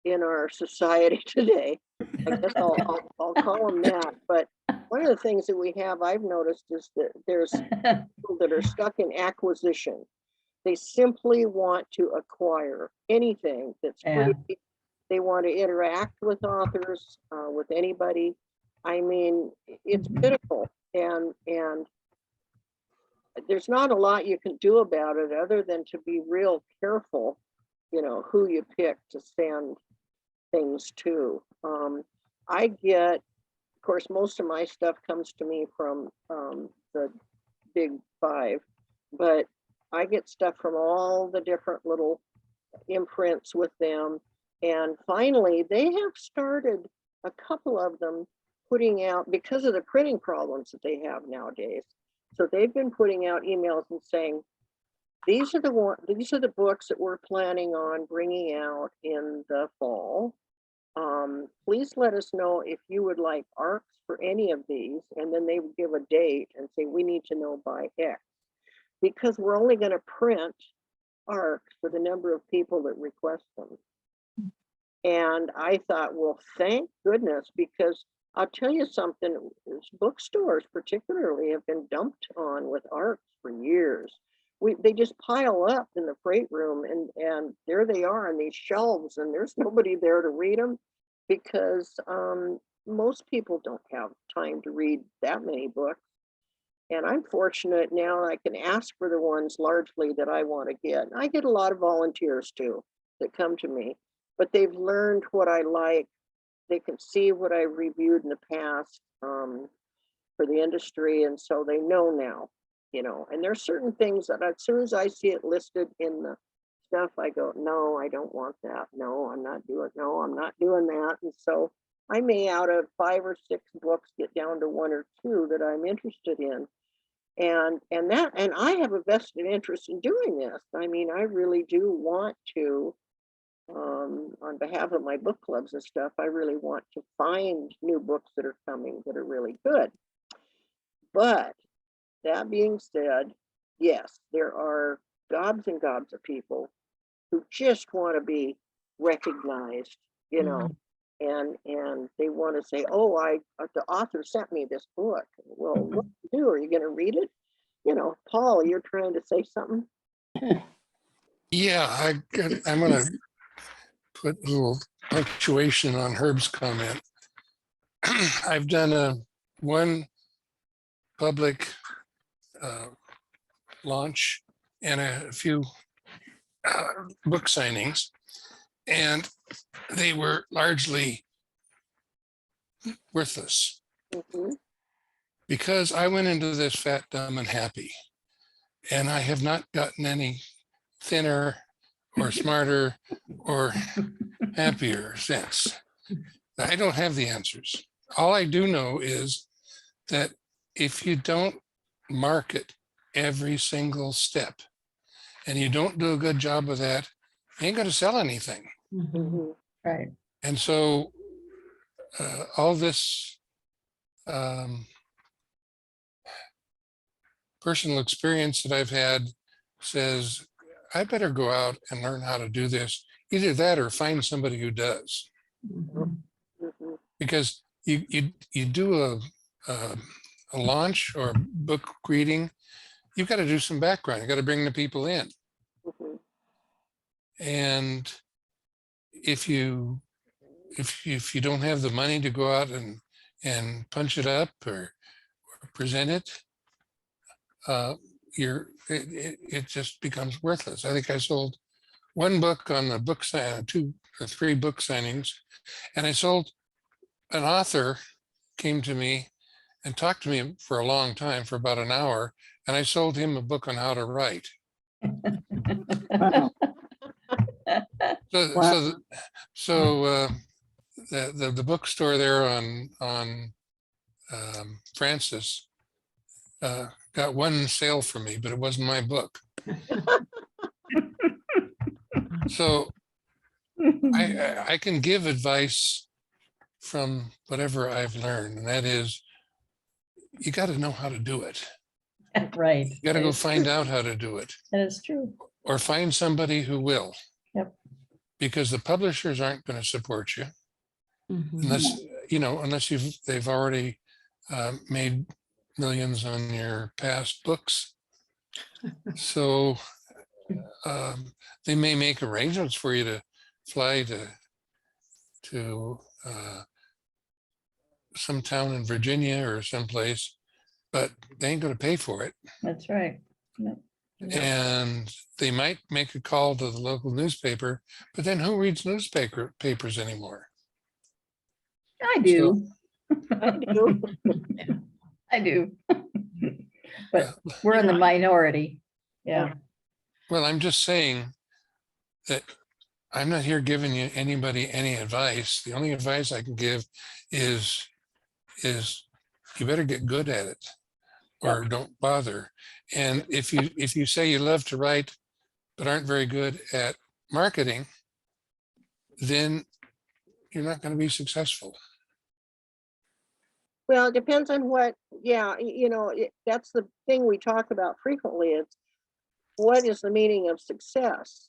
in our society today. I guess I'll call them that. But one of the things that we have, I've noticed, is that there's people that are stuck in acquisition. They simply want to acquire anything that's free. They want to interact with authors, with anybody. I mean, it's pitiful, and there's not a lot you can do about it other than to be real careful, who you pick to send things to. I get course, most of my stuff comes to me from the big five, but I get stuff from all the different little imprints with them. And finally, they have started, a couple of them, putting out, because of the printing problems that they have nowadays. So they've been putting out emails and saying, these are the books that we're planning on bringing out in the fall. Please let us know if you would like ARCs for any of these. And then they would give a date and say, we need to know by X, because we're only going to print ARCs for the number of people that request them. And I thought, well, thank goodness, because I'll tell you something, bookstores particularly have been dumped on with ARCs for years. They just pile up in the freight room, and there they are on these shelves, and there's nobody there to read them, because most people don't have time to read that many books. And I'm fortunate now I can ask for the ones largely that I want to get. And I get a lot of volunteers too that come to me, but they've learned what I like. They can see what I reviewed in the past for the industry. And so they know now, you know, and there's certain things that as soon as I see it listed in the stuff, I go, no, I don't want that. No, I'm not doing that. And so I may, out of 5 or 6 books, get down to 1 or 2 that I'm interested in. And I have a vested interest in doing this. I mean, I really do want to, on behalf of my book clubs and stuff, I really want to find new books that are coming that are really good. But that being said, yes, there are gobs and gobs of people who just want to be recognized, you know, and they want to say, oh, the author sent me this book. Well, what do you do? Are you going to read it? You know, Paul, you're trying to say something? Yeah, I'm going to put a little punctuation on Herb's comment. I've done one public launch and a few book signings, and they were largely worthless because I went into this fat, dumb, and happy, and I have not gotten any thinner or smarter or happier since. I don't have the answers. All I do know is that if you don't market every single step and you don't do a good job of that, you ain't going to sell anything. Right. And so all this personal experience that I've had says, I better go out and learn how to do this. Either that or find somebody who does. Because you do a launch or book reading, you've got to do some background. You got to bring the people in. And if you don't have the money to go out and punch it up or present it, it just becomes worthless. I think I sold 1 book on the book sign, 2 or 3 book signings, and I sold an author came to me and talked to me for a long time, for about an hour, and I sold him a book on how to write. So the bookstore there on Francis got 1 sale for me, but it wasn't my book. So I can give advice from whatever I've learned, and that is, you got to know how to do it. Right. You got to go find out how to do it. That is true. Or find somebody who will. Yep. Because the publishers aren't going to support you unless they've already made millions on your past books. So they may make arrangements for you to fly to some town in Virginia or someplace, but they ain't going to pay for it. That's right. Yep. And they might make a call to the local newspaper, but then who reads papers anymore? I do. I do. I do. But Well, we're in the Yeah. minority. Yeah. well, I'm just saying that I'm not here giving you anybody any advice. The only advice I can give is you better get good at it or don't bother. And if you say you love to write but aren't very good at marketing, then you're not going to be successful. Well, it depends on what, yeah, that's the thing we talk about frequently. It's what is the meaning of success?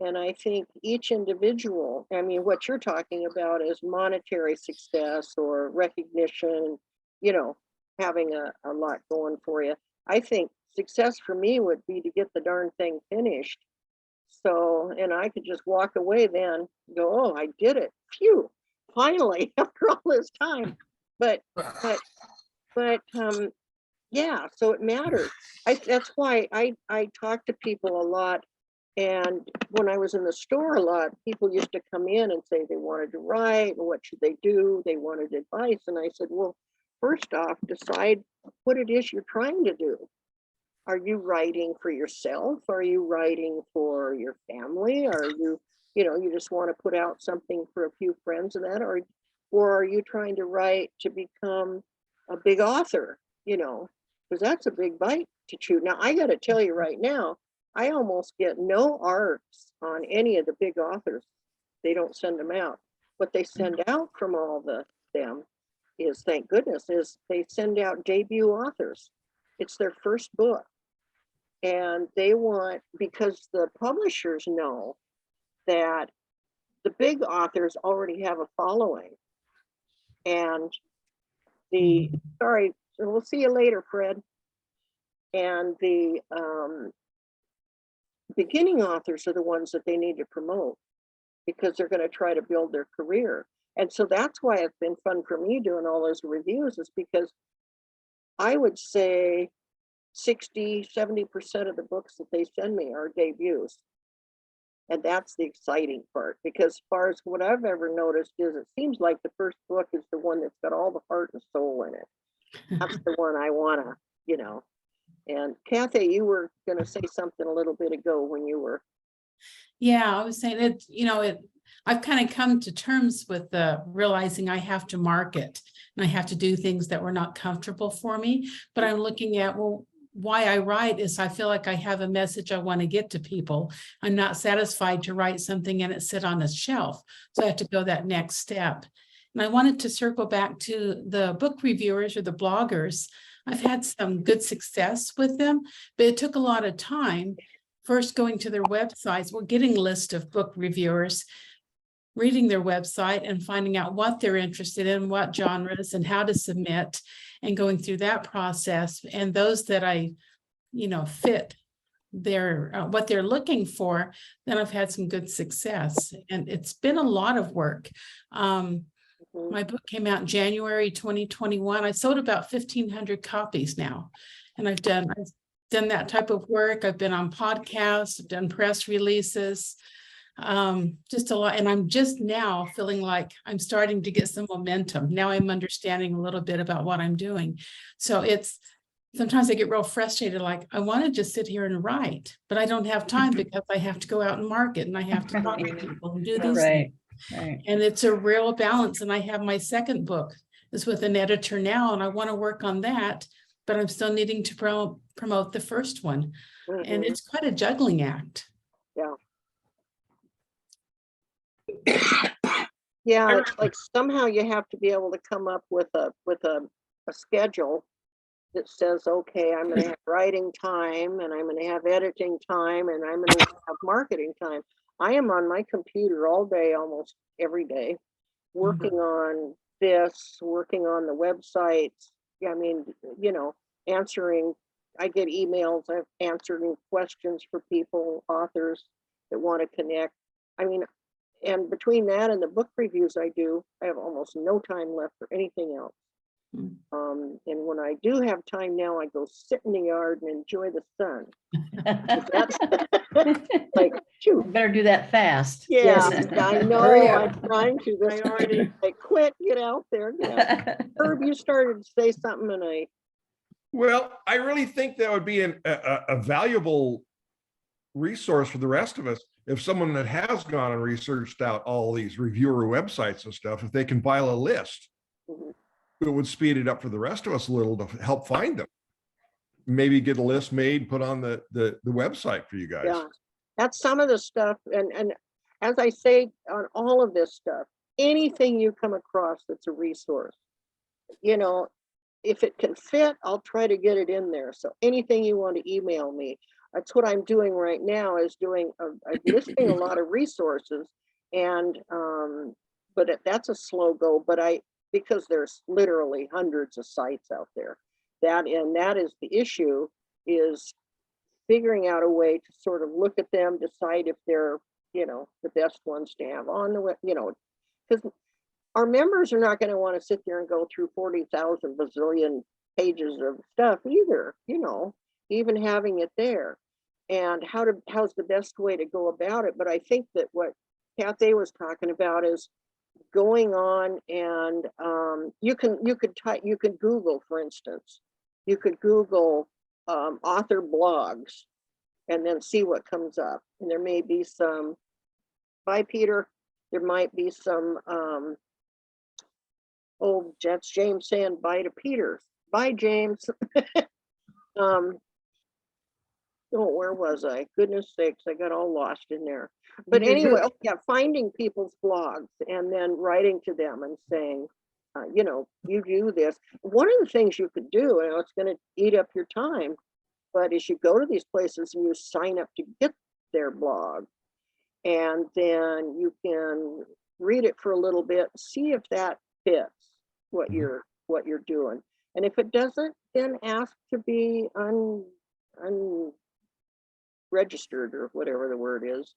And I think each individual, I mean, what you're talking about is monetary success or recognition, having a lot going for you. I think success for me would be to get the darn thing finished. So, and I could just walk away then, go, oh, I did it. Phew, finally, after all this time. But yeah, so it matters. That's why I talk to people a lot. And when I was in the store a lot, people used to come in and say they wanted to write and what should they do? They wanted advice. And I said, well, first off, decide what it is you're trying to do. Are you writing for yourself? Are you writing for your family? Are you, you just want to put out something for a few friends and that, or are you trying to write to become a big author, because that's a big bite to chew. Now, I got to tell you right now, I almost get no arcs on any of the big authors. They don't send them out. What they send out from all them is, thank goodness, is they send out debut authors. It's their first book. And they want, because the publishers know that the big authors already have a following. And sorry, we'll see you later, Fred. And the beginning authors are the ones that they need to promote because they're going to try to build their career. And so that's why it's been fun for me doing all those reviews, is because I would say 60-70% of the books that they send me are debuts. And that's the exciting part, because as far as what I've ever noticed is it seems like the first book is the one that's got all the heart and soul in it. That's the one I want to, And Kathy, you were going to say something a little bit ago when you were. Yeah, I was saying I've kind of come to terms with realizing I have to market and I have to do things that were not comfortable for me. But I'm looking at, well, why I write is I feel like I have a message I want to get to people. I'm not satisfied to write something and it sit on a shelf. So I have to go that next step. And I wanted to circle back to the book reviewers or the bloggers. I've had some good success with them, but it took a lot of time. First going to their websites, well, getting a list of book reviewers, reading their website and finding out what they're interested in, what genres and how to submit, and going through that process. And those that I, fit their what they're looking for, then I've had some good success. And it's been a lot of work. My book came out in January 2021. I sold about 1,500 copies now. And I've done that type of work. I've been on podcasts, I've done press releases, just a lot. And I'm just now feeling like I'm starting to get some momentum. Now I'm understanding a little bit about what I'm doing. So sometimes I get real frustrated, like I want to just sit here and write, but I don't have time because I have to go out and market and I have to talk to people and do these things. Right. And it's a real balance. And I have my second book is with an editor now, and I want to work on that, but I'm still needing to promote the first one. And it's quite a juggling act. Yeah. Yeah, it's like somehow you have to be able to come up with a schedule that says, okay, I'm going to have writing time and I'm going to have editing time and I'm going to have marketing time. I am on my computer all day, almost every day, working on this, working on the websites. I mean, answering, I get emails, I've answering questions for people, authors that want to connect. I mean, and between that and the book reviews I do, I have almost no time left for anything else. And when I do have time now, I go sit in the yard and enjoy the sun. 'Cause that's like, shoot, Better do that fast. yeah, Yes. I know, Hurry up. I'm trying to, this Priority. like, quit, get out there, get out. Herb, you started to say something and I, Well, I really think that would be a valuable resource for the rest of us. If someone that has gone and researched out all these reviewer websites and stuff, if they can file a list, Mhm. it would speed it up for the rest of us a little to help find them. Maybe get a list made, put on the website for you guys. yeah, that's some of the stuff. And as I say on all of this stuff, anything you come across that's a resource, you know, if it can fit, I'll try to get it in there. So anything you want to email me, that's what I'm doing right now, is doing, I'm listing a lot of resources. And, but that's a slow go, but because there's literally hundreds of sites out there. That is the issue, is figuring out a way to sort of look at them, decide if they're, the best ones to have on the web, because our members are not going to want to sit there and go through 40,000 bazillion pages of stuff either, even having it there. And how's the best way to go about it? But I think that what Kathy was talking about is going on and you could Google, for instance, you could Google author blogs and then see what comes up. And there may be some, bye Peter, there might be some, oh, that's James saying bye to Peter. Bye, James. Oh, where was I? Goodness sakes, I got all lost in there. But anyway, yeah, finding people's blogs and then writing to them and saying, you do this. One of the things you could do, and it's going to eat up your time, but is you go to these places and you sign up to get their blog, and then you can read it for a little bit, see if that fits what you're doing. And if it doesn't, then ask to be unregistered or whatever the word is.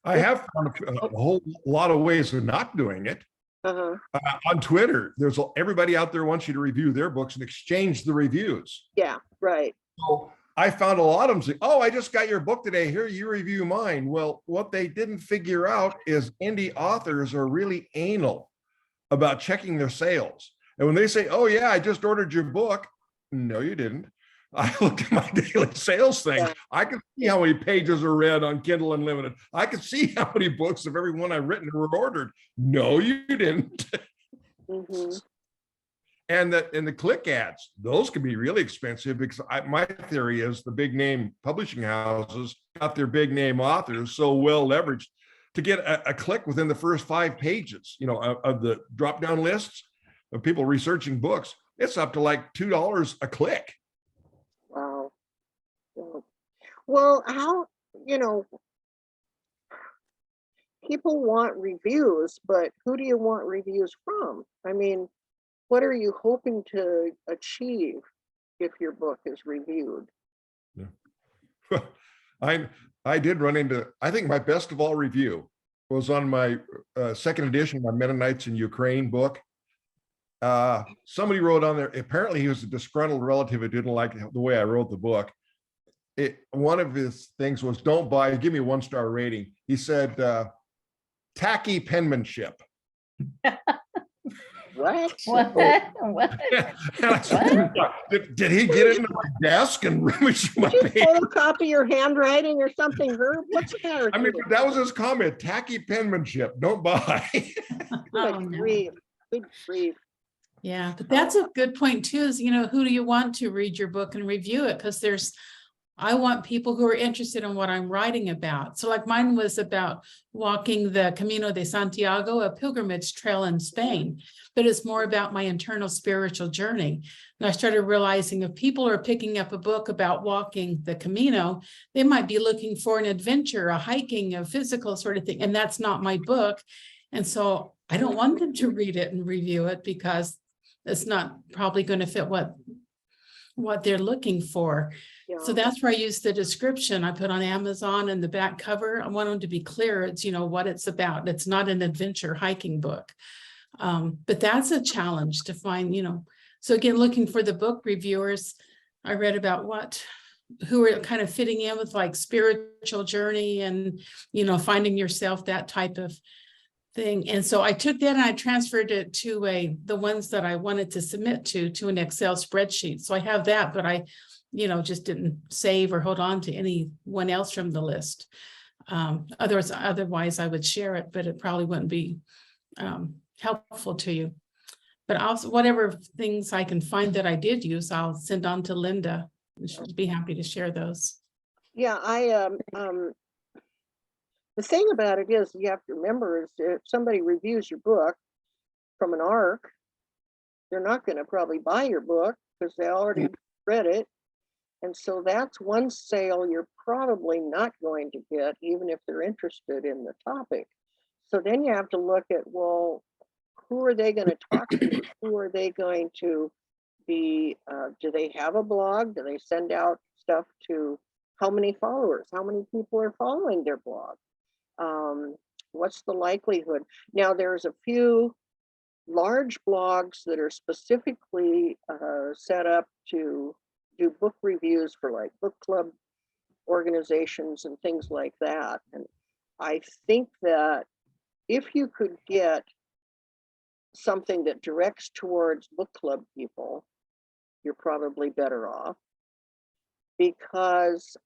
I have found a whole lot of ways of not doing it. On Twitter, everybody out there wants you to review their books and exchange the reviews. Yeah, right. So I found a lot of them say, oh, I just got your book today. Here, you review mine. Well, what they didn't figure out is indie authors are really anal about checking their sales. And when they say, oh yeah, I just ordered your book. No, you didn't. I looked at my daily sales thing. Yeah. I can see how many pages are read on Kindle Unlimited. I can see how many books of every one I've written were ordered. No, you didn't. And the click ads, those can be really expensive, because my theory is the big name publishing houses got their big name authors so well leveraged to get a click within the first 5 pages, of the drop down lists of people researching books. It's up to like $2 a click. Wow. Well, how, people want reviews, but who do you want reviews from? I mean, what are you hoping to achieve if your book is reviewed? Yeah. I did run into, I think my best of all review was on my second edition, my Mennonites in Ukraine book. Somebody wrote on there, apparently he was a disgruntled relative who didn't like the way I wrote the book. One of his things was, don't buy, give me a 1-star rating. He said, tacky penmanship. What? What? Did he get into my desk and rummage my Did you page? photocopy your handwriting or something, Herb? What's the matter? I mean, that was his comment, tacky penmanship, don't buy. Good grief. Good grief. Yeah, but that's a good point too, is, who do you want to read your book and review it? Because I want people who are interested in what I'm writing about. So like mine was about walking the Camino de Santiago, a pilgrimage trail in Spain, but it's more about my internal spiritual journey. And I started realizing if people are picking up a book about walking the Camino, they might be looking for an adventure, a hiking, a physical sort of thing. And that's not my book. And so I don't want them to read it and review it, because it's not probably going to fit what they're looking for. Yeah. So that's where I use the description I put on Amazon and the back cover. I want them to be clear. It's, what it's about. It's not an adventure hiking book. But that's a challenge to find, so again, looking for the book reviewers, I read about who are kind of fitting in with like spiritual journey and, finding yourself, that type of thing. And so I took that and I transferred it to the ones that I wanted to submit to an Excel spreadsheet. So I have that, but I, just didn't save or hold on to anyone else from the list. Otherwise I would share it, but it probably wouldn't be helpful to you. But also whatever things I can find that I did use, I'll send on to Linda. She'd be happy to share those. Yeah, the thing about it is you have to remember is if somebody reviews your book from an ARC, they're not going to probably buy your book because they already read it. And so that's one sale you're probably not going to get, even if they're interested in the topic. So then you have to look at, well, who are they going to talk to? Who are they going to be? Do they have a blog? Do they send out stuff to how many followers? How many people are following their blog? What's the likelihood? Now, there's a few large blogs that are specifically set up to do book reviews for like book club organizations and things like that. And I think that if you could get something that directs towards book club people, you're probably better off, because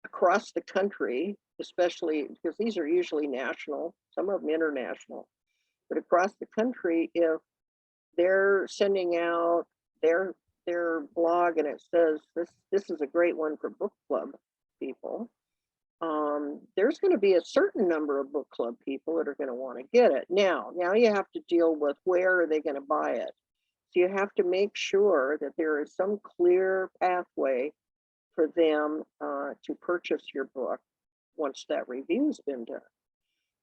across the country, especially because these are usually national, some of them international, but across the country, if they're sending out their blog and it says this is a great one for book club people, there's going to be a certain number of book club people that are going to want to get it. Now you have to deal with where are they going to buy it. So you have to make sure that there is some clear pathway for them to purchase your book once that review's been done.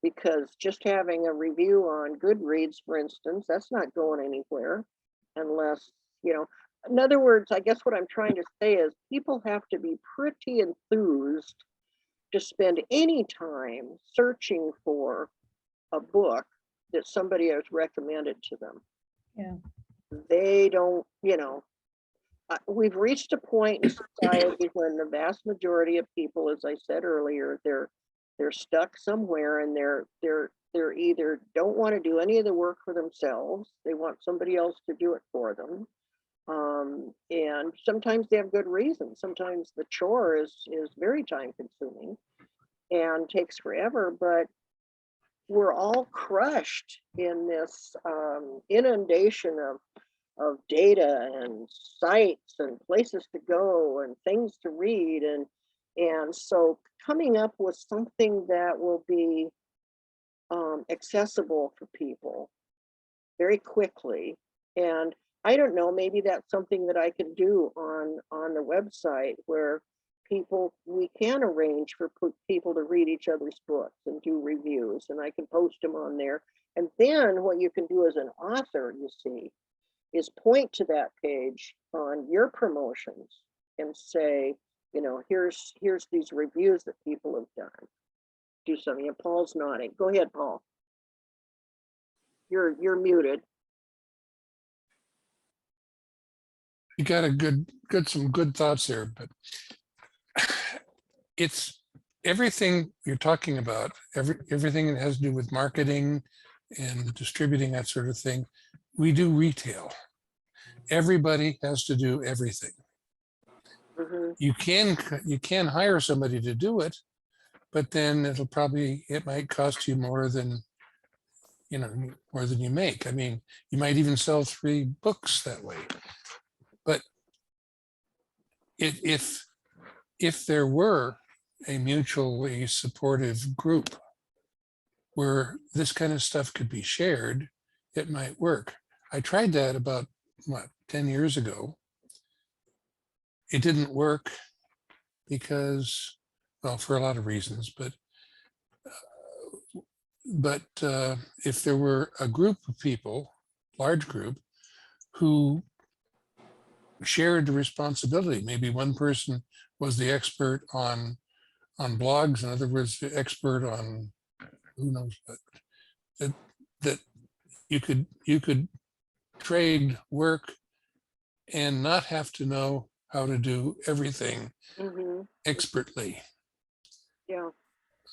Because just having a review on Goodreads, for instance, that's not going anywhere unless, in other words, I guess what I'm trying to say is people have to be pretty enthused to spend any time searching for a book that somebody has recommended to them. Yeah. They don't, we've reached a point in society when the vast majority of people, as I said earlier, they're stuck somewhere and they're either don't want to do any of the work for themselves, they want somebody else to do it for them. And sometimes they have good reasons. Sometimes the chore is very time consuming and takes forever, but we're all crushed in this inundation of data and sites and places to go and things to read. And so coming up with something that will be accessible for people very quickly. And I don't know, maybe that's something that I can do on the website where we can arrange for people to read each other's books and do reviews, and I can post them on there. And then what you can do as an author, you see, is point to that page on your promotions and say, here's these reviews that people have done. Do something. And Paul's nodding. Go ahead, Paul. You're muted. You got some good thoughts there, but it's everything you're talking about, everything that has to do with marketing and distributing, that sort of thing. We do retail. Everybody has to do everything. Mm-hmm. You can hire somebody to do it, but then it might cost you more than you make. I mean, you might even sell 3 books that way. But if there were a mutually supportive group where this kind of stuff could be shared, it might work. I tried that about 10 years ago. It didn't work because, well, for a lot of reasons, but if there were a group of people, large group, who shared the responsibility, maybe one person was the expert on blogs, in other words, the expert on who knows what, you could trade work and not have to know how to do everything Mhm. expertly. Yeah.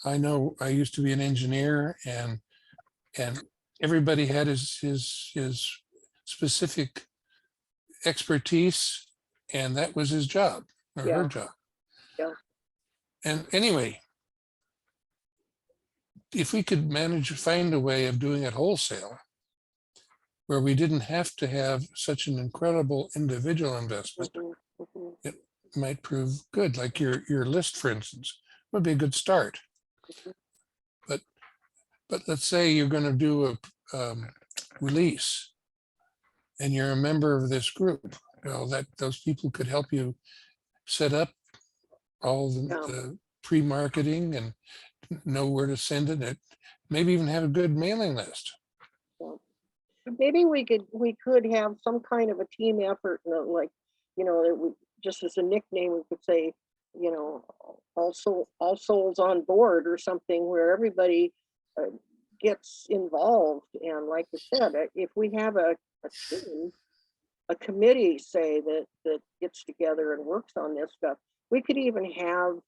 I know I used to be an engineer, and everybody had his specific expertise, and that was his job or her Yeah. job. Yeah. And anyway, if we could manage to find a way of doing it wholesale, where we didn't have to have such an incredible individual investment, Mhm. Mhm. it might prove good. Like your list, for instance, would be a good start. But let's say you're going to do a release, and you're a member of this group. Well, that those people could help you set up all Yeah. the pre-marketing and know where to send it. And maybe even have a good mailing list. Maybe we could have some kind of a team effort, like, that we, just as a nickname, we could say, all souls on board or something, where everybody gets involved. And like you said, if we have a team, a committee, say, that gets together and works on this stuff, we could even have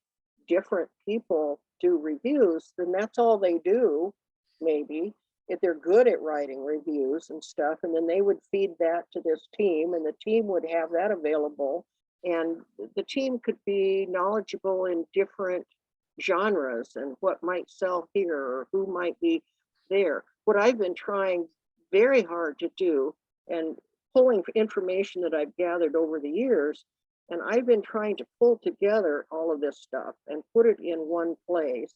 different people do reviews, then that's all they do, maybe, if they're good at writing reviews and stuff, and then they would feed that to this team, and the team would have that available, and the team could be knowledgeable in different genres and what might sell here or who might be there. What I've been trying very hard to do, and pulling information that I've gathered over the years, and I've been trying to pull together all of this stuff and put it in one place,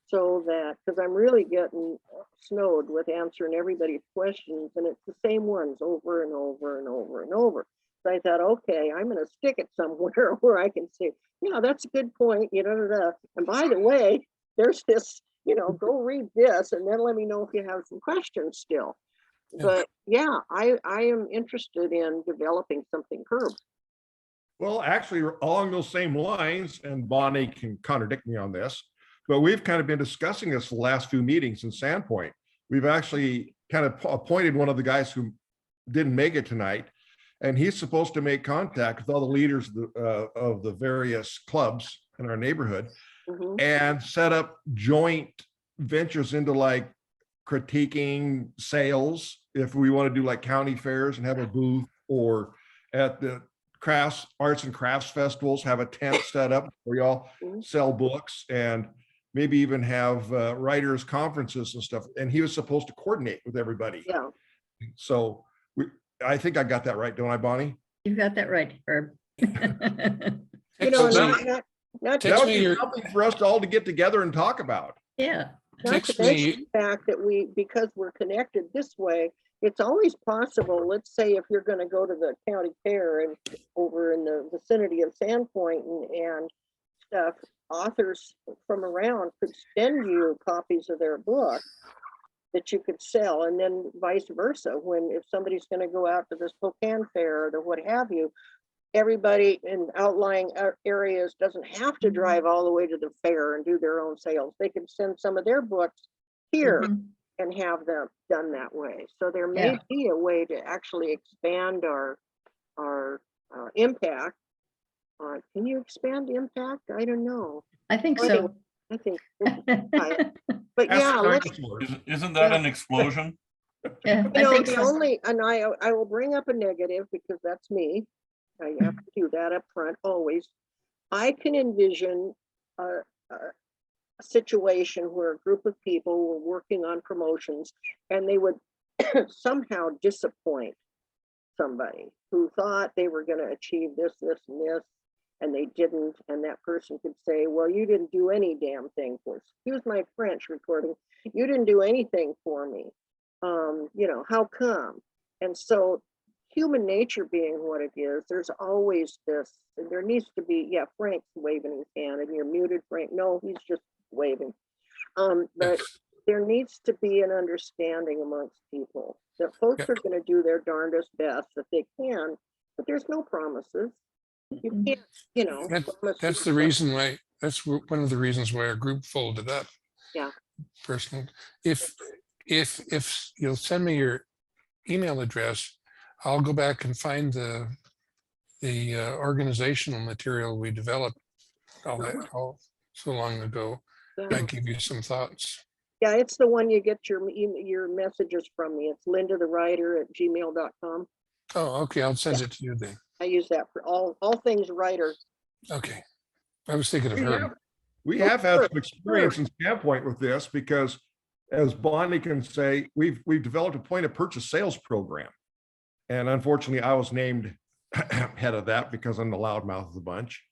so that, because I'm really getting snowed with answering everybody's questions, and it's the same ones over and over and over and over. So I thought, okay, I'm going to stick it somewhere where I can say, yeah, that's a good point, and by the way, there's this, go read this, and then let me know if you have some questions still. Yeah. But yeah, I am interested in developing something, Herb. Well, actually, along those same lines, and Bonnie can contradict me on this, but we've kind of been discussing this the last few meetings in Sandpoint. We've actually kind of appointed one of the guys who didn't make it tonight, and he's supposed to make contact with all the leaders of the various clubs in our neighborhood, Mhm. and set up joint ventures into like critiquing sales, if we want to do like county fairs and have a booth, or at the arts and crafts festivals, have a tent set up where y'all Mhm. sell books, and maybe even have writers conferences and stuff. And he was supposed to coordinate with everybody. Yeah. So I think I got that right, don't I, Bonnie? You got that right, Herb. Text me- Not text That would me be your- something for us all to get together and talk about. Yeah, Not to Text mention me. the fact that because we're connected this way, it's always possible. Let's say if you're going to go to the county fair and over in the vicinity of Sandpoint and stuff, authors from around could send you copies of their book that you could sell, and then vice versa. If somebody's going to go out to the Spokane fair or the what have you, everybody in outlying areas doesn't have to drive all the way to the fair and do their own sales. They can send some of their books here Mhm. and have them done that way. So there may Yeah. be a way to actually expand our impact. Can you expand impact? I don't know. I think Well, so. I think, but Ask yeah, the let's, dinosaurs. Isn't that Yeah. an explosion? Yeah, I think the so. only, and I will bring up a negative because that's me. I have to do that up front always. I can envision a situation where a group of people were working on promotions and they would somehow disappoint somebody who thought they were going to achieve this, this, and this, and they didn't. And that person could say, well, you didn't do any damn thing for us. Here's my French recording. You didn't do anything for me. How come? And so human nature being what it is, there's always this, and there needs to be, yeah, Frank's waving his hand and you're muted, Frank. No, he's just waving. But there needs to be an understanding amongst people that folks Yeah. are going to do their darndest best that they can, but there's no promises. You can't, promise That's you- the reason why, that's one of the reasons why our group folded up. Yeah. Personal, if if you'll send me your email address, I'll go back and find the organizational material we developed all so long ago. Yeah. I give you some thoughts. Yeah, it's the one you get your messages from me. It's lindawriter@gmail.com. Oh, okay. I'll send it to you then. I use that for all things writer. Okay. I was thinking of We her. have, we have had some experience in Standpoint with this because, as Bonnie can say, we've developed a point of purchase sales program. And unfortunately, I was named head of that because I'm the loudmouth of the bunch.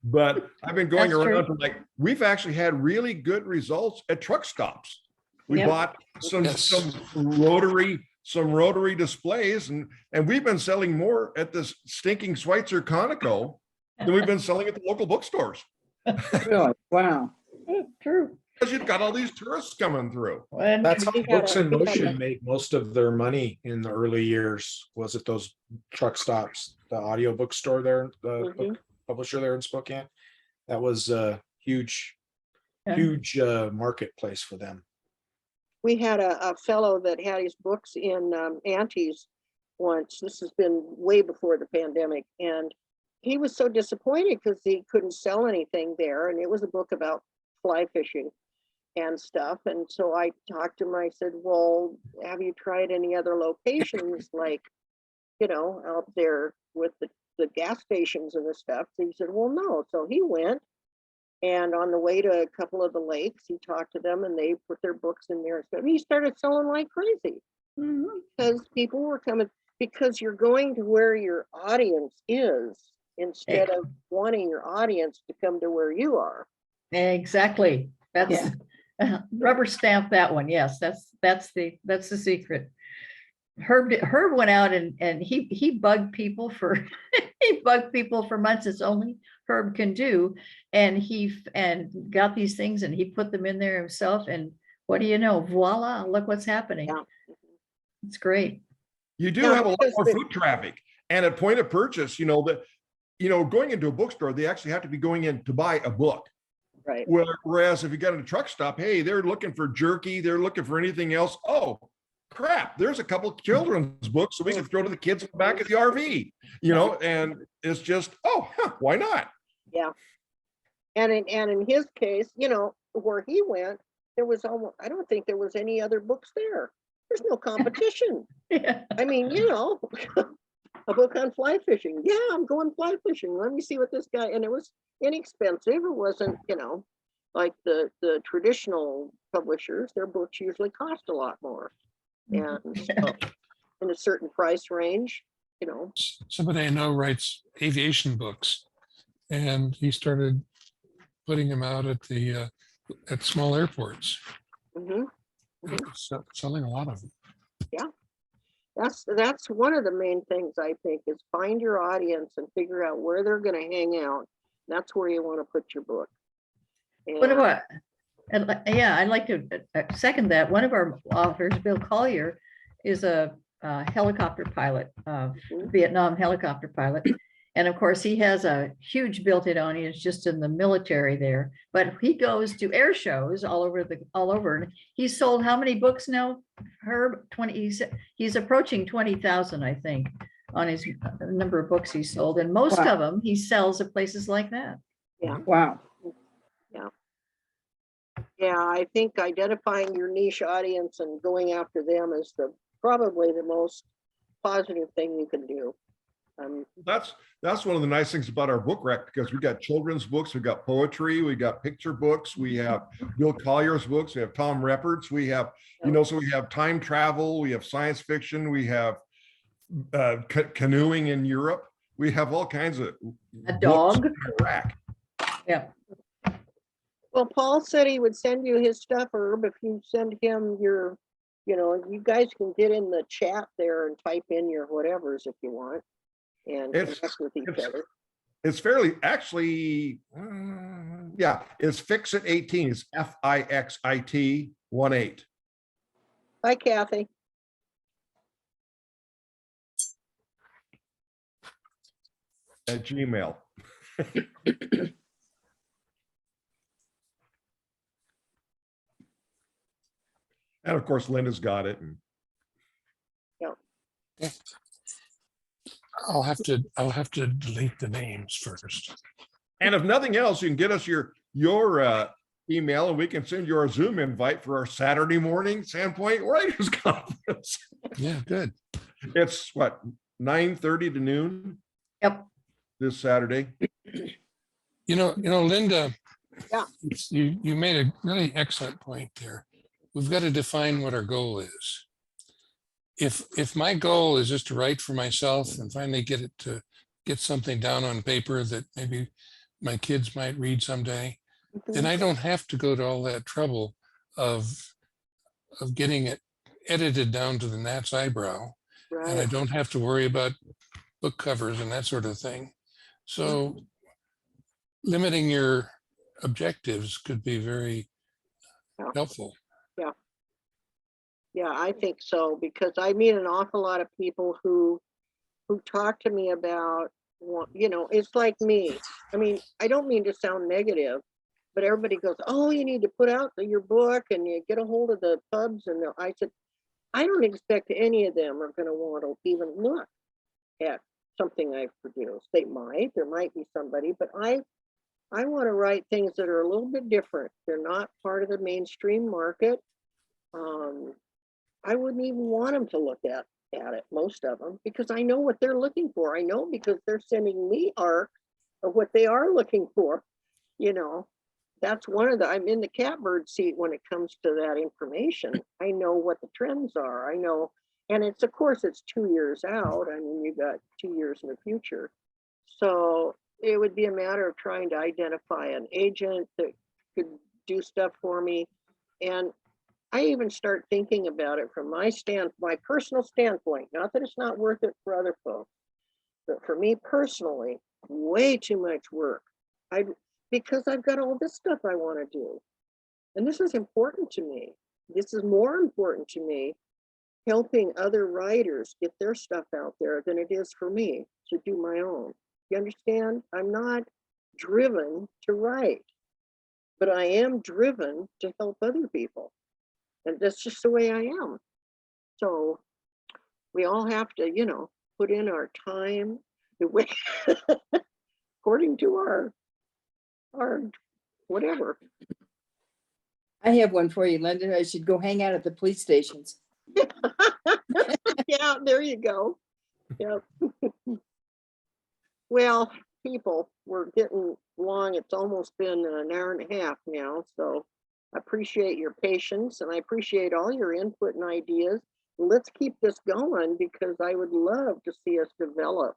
But I've been going That's around true. to we've actually had really good results at truck stops. We Yep. bought some Yes. rotary displays, and we've been selling more at this stinking Schweitzer Conoco than we've been selling at the local bookstores. Really? Wow. True. Because you've got all these tourists coming through. And That's how We had Books a- in we had Motion a- made most of their money in the early years, was it those truck stops, the audio bookstore there, the book publisher there in Spokane? That was a huge, Yeah. huge marketplace for them. We had a fellow that had his books in Auntie's once. This has been way before the pandemic, and he was so disappointed because he couldn't sell anything there, and it was a book about fly fishing and stuff. And so I talked to him. I said, "Well, have you tried any other locations, like, out there with the gas stations and the stuff?" So he said, "Well, no." So he went. And on the way to a couple of the lakes, he talked to them and they put their books in there. So he started selling like crazy because people were coming, because you're going to where your audience is instead of wanting your audience to come to where you are. Exactly. That's rubber stamp that one. Yes, that's the secret. Herb went out and he bugged people for he bugged people for months. It's only Herb can do. And he got these things and he put them in there himself. And what do you know? Voila, look what's happening. Yeah. It's great. You do Yeah, have a lot because more the- foot traffic, and at point of purchase, going into a bookstore, they actually have to be going in to buy a book. Right. Whereas if you got in a truck stop, hey, they're looking for jerky, they're looking for anything else. Oh, crap, there's a couple of children's books so we can throw to the kids in the back of the RV, and it's just, why not? Yeah. And in his case, where he went, there was I don't think there was any other books there. There's no competition. Yeah. I mean, a book on fly fishing. Yeah, I'm going fly fishing. Let me see what this guy, and it was inexpensive. It wasn't, like the traditional publishers. Their books usually cost a lot more. And so in a certain price range, Somebody I know writes aviation books, and he started putting them out at at small airports. mhm. Selling a lot of them. That's one of the main things I think is find your audience and figure out where they're going to hang out. That's where you want to put your book. What And- about, I'd like to second that. One of our authors, Bill Collier, is a helicopter pilot, Vietnam helicopter pilot. And of course, he has a huge built-in audience just in the military there, but he goes to air shows all over. And he's sold how many books now, Herb? 20, he's approaching 20,000, I think, on his number of books he sold. And most Wow. of them he sells at places like that. Wow. Yeah, I think identifying your niche audience and going after them is probably the most positive thing you can do. That's one of the nice things about our book rack, because we got children's books, we got poetry, we got picture books, we have Bill Collier's books, we have Tom Reppert's, we have, so we have time travel, we have science fiction, we have canoeing in Europe, we have all kinds of A books dog. in our rack. Yeah. Well, Paul said he would send you his stuff, Herb, if you send him your, you guys can get in the chat there and type in your whatevers if you want and connect with each other. It's fairly, actually, it's Fixit 18. It's FIXIT 18. Hi, Kathy. At Gmail. And of course, Linda's got it. And I'll have to delete the names first. And if nothing else, you can get us your email and we can send you our Zoom invite for our Saturday morning Sandpoint Writers Conference. Yeah, good. It's what, 9:30 to noon Yep. this Saturday. You know, Linda. Yeah. You made a really excellent point there. We've got to define what our goal is. If my goal is just to write for myself and finally get something down on paper that maybe my kids might read someday, then I don't have to go to all that trouble of getting it edited down to the gnat's eyebrow. And I Right. don't have to worry about book covers and that sort of thing. So limiting your objectives could be very helpful. Yeah, I think so, because I meet an awful lot of people who talk to me about, it's like me. I mean, I don't mean to sound negative, but everybody goes, oh, you need to put out your book and you get a hold of the pubs. And I said, I don't expect any of them are going to want to even look at something I've produced. There might be somebody, but I want to write things that are a little bit different. They're not part of the mainstream market. I wouldn't even want them to look at it, most of them, because I know what they're looking for. I know because they're sending me art of what they are looking for. That's I'm in the catbird seat when it comes to that information. I know what the trends are. I know, and of course, it's 2 years out. I mean, you got 2 years in the future. So it would be a matter of trying to identify an agent that could do stuff for me. And I even start thinking about it from my personal standpoint, not that it's not worth it for other folks, but for me personally, way too much work. Because I've got all this stuff I want to do. And this is important to me. This is more important to me, helping other writers get their stuff out there, than it is for me to do my own. You understand? I'm not driven to write, but I am driven to help other people. And that's just the way I am. So we all have to, put in our time the way according to our whatever. I have one for you, Linda. I should go hang out at the police stations. Yeah, there you go. Yep. Well, people, we're getting long. It's almost been an hour and a half now. So I appreciate your patience and I appreciate all your input and ideas. Let's keep this going, because I would love to see us develop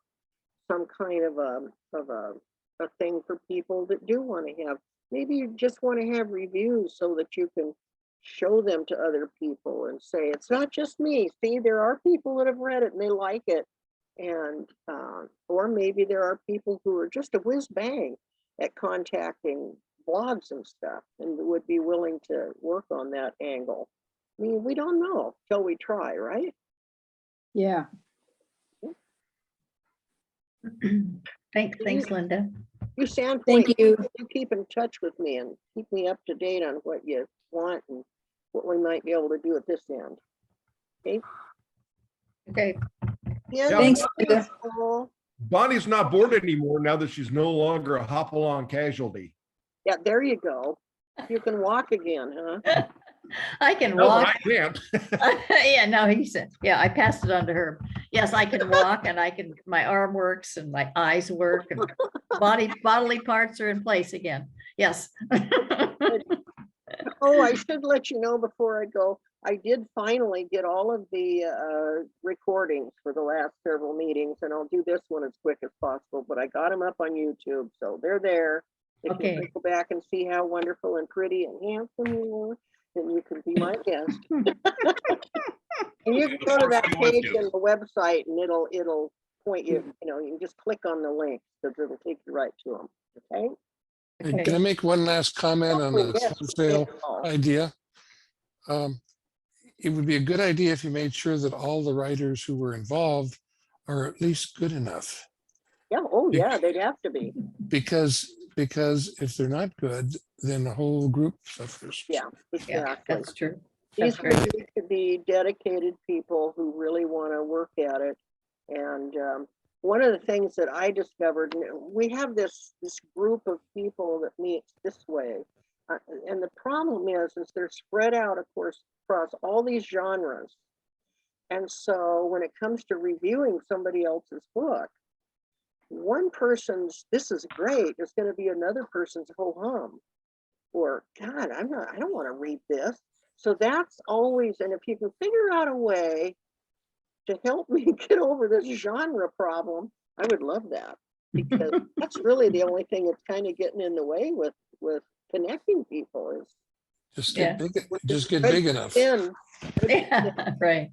some kind of a thing for people that do want to have. Maybe you just want to have reviews so that you can show them to other people and say, it's not just me. See, there are people that have read it and they like it. And, or maybe there are people who are just a whiz bang at contacting blogs and stuff and would be willing to work on that angle. I mean, we don't know till we try, right? Yeah. Thanks, Linda. You Sandpoint, Thank you. you keep in touch with me and keep me up to date on what you want and what we might be able to do at this end. Okay. Okay. Yeah. Thanks, Linda. Bonnie's not bored anymore now that she's no longer a hop-along casualty. Yeah, there you go. You can walk again, huh? I can No, walk. I can't. Yeah, no, he said, yeah, I passed it on to her. Yes, I can walk and my arm works and my eyes work and bodily parts are in place again. Yes. Oh, I should let you know before I go, I did finally get all of the recordings for the last several meetings, and I'll do this one as quick as possible, but I got them up on YouTube, so they're there. If Okay. you can go back and see how wonderful and pretty and handsome you are, then you can be my guest. And you can go to that page on the website and it'll point you, you can just click on the link because it'll take you right to them, okay? Hey, can I make one last comment on the Yes, fun sale yes. idea? It would be a good idea if you made sure that all the writers who were involved are at least good enough. Yeah, oh yeah, they'd have to be. Because if they're not good, then the whole group suffers. Yeah, Yeah, exactly. that's true. These That's great. need to be dedicated people who really want to work at it. And one of the things that I discovered, and we have this group of people that meets this way. And the problem is they're spread out, of course, across all these genres. And so when it comes to reviewing somebody else's book, one person's, this is great, is going to be another person's ho hum. Or, God, I don't want to read this. So that's always, and if you can figure out a way to help me get over this genre problem, I would love that. Because that's really the only thing that's kind of getting in the way with connecting people is Just Yeah. get big, just get big enough. thin. Yeah, right.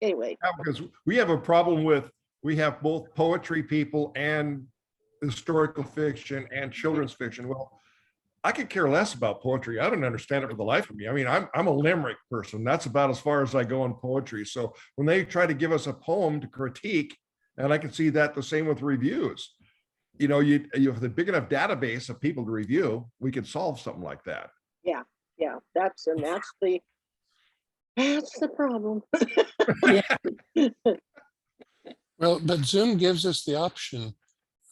Anyway, Yeah, because we have a problem with, we have both poetry people and historical fiction and children's fiction. Well, I could care less about poetry. I don't understand it for the life of me. I mean, I'm a limerick person. That's about as far as I go in poetry. So when they try to give us a poem to critique, and I can see that the same with reviews, you know, you have the big enough database of people to review, we could solve something like that. yeah, that's the problem. Well, but Zoom gives us the option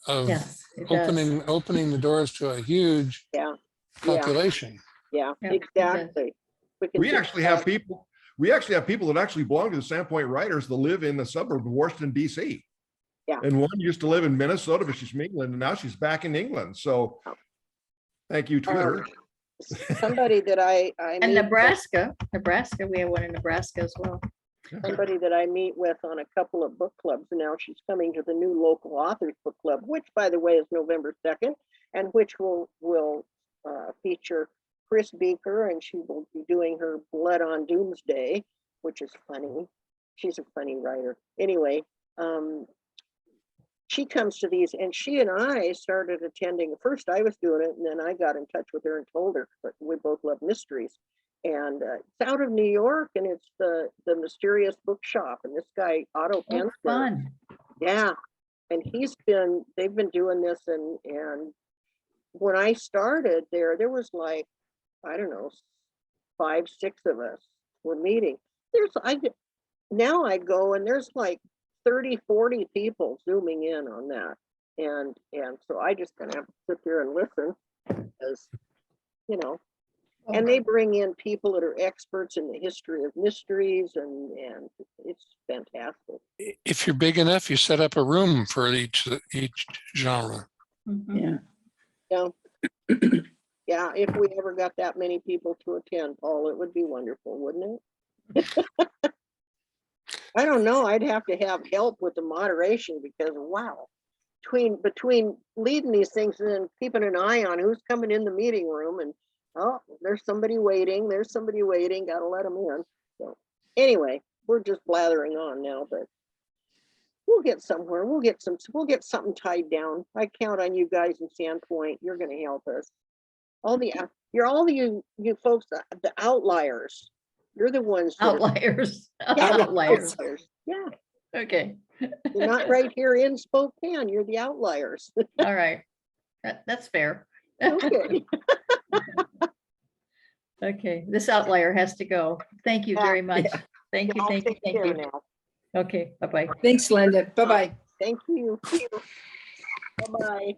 of Yes, it does. opening the doors to a huge Yeah, population. yeah, Yep, it exactly. can We do actually have that. people that actually belong to the Sandpoint Writers that live in the suburb of Washington, DC. Yeah. And one used to live in Minnesota, but she's from England, and now she's back in England. So thank you, Twitter. Somebody that I And meet with- Nebraska, we have one in Nebraska as well. somebody that I meet with on a couple of book clubs now. She's coming to the new local authors book club, which by the way is November 2nd, and which will feature Chris Beaker, and she will be doing her Blood on Doomsday, which is funny. She's a funny writer. Anyway, she comes to these, and she and I started attending. First I was doing it, and then I got in touch with her and told her, but we both love mysteries. And it's out of New York, and it's the Mysterious Bookshop, and this guy Otto Oh, Pensler, fun. yeah, and they've been doing this, and when I started there was like, I don't know, 5, 6 of us were meeting. Now I go, and there's like 30, 40 people zooming in on that, and so I just kind of have to sit there and listen, because you know. And they bring in people that are experts in the history of mysteries, and it's fantastic. If you're big enough, you set up a room for each genre. Mhm. Yeah. Yeah, if we ever got that many people to attend, Paul, it would be wonderful, wouldn't it? I don't know. I'd have to have help with the moderation, because wow, between leading these things and then keeping an eye on who's coming in the meeting room, and oh, there's somebody waiting, gotta let them in. So anyway, we're just blathering on now, but we'll get somewhere. We'll get something tied down. I count on you guys in Sandpoint. You're gonna help us. You're all you folks, the outliers. You're the ones that are- Outliers. Yeah, Outliers. Yeah, Okay, you're not right here in Spokane. You're the outliers. all right. That's fair. Okay. Okay, this outlier has to go. Thank you very much. Thank you, I'll thank you, take thank care you. now. Okay, bye-bye. Thanks, Linda. Bye-bye. Thank you. Bye-bye.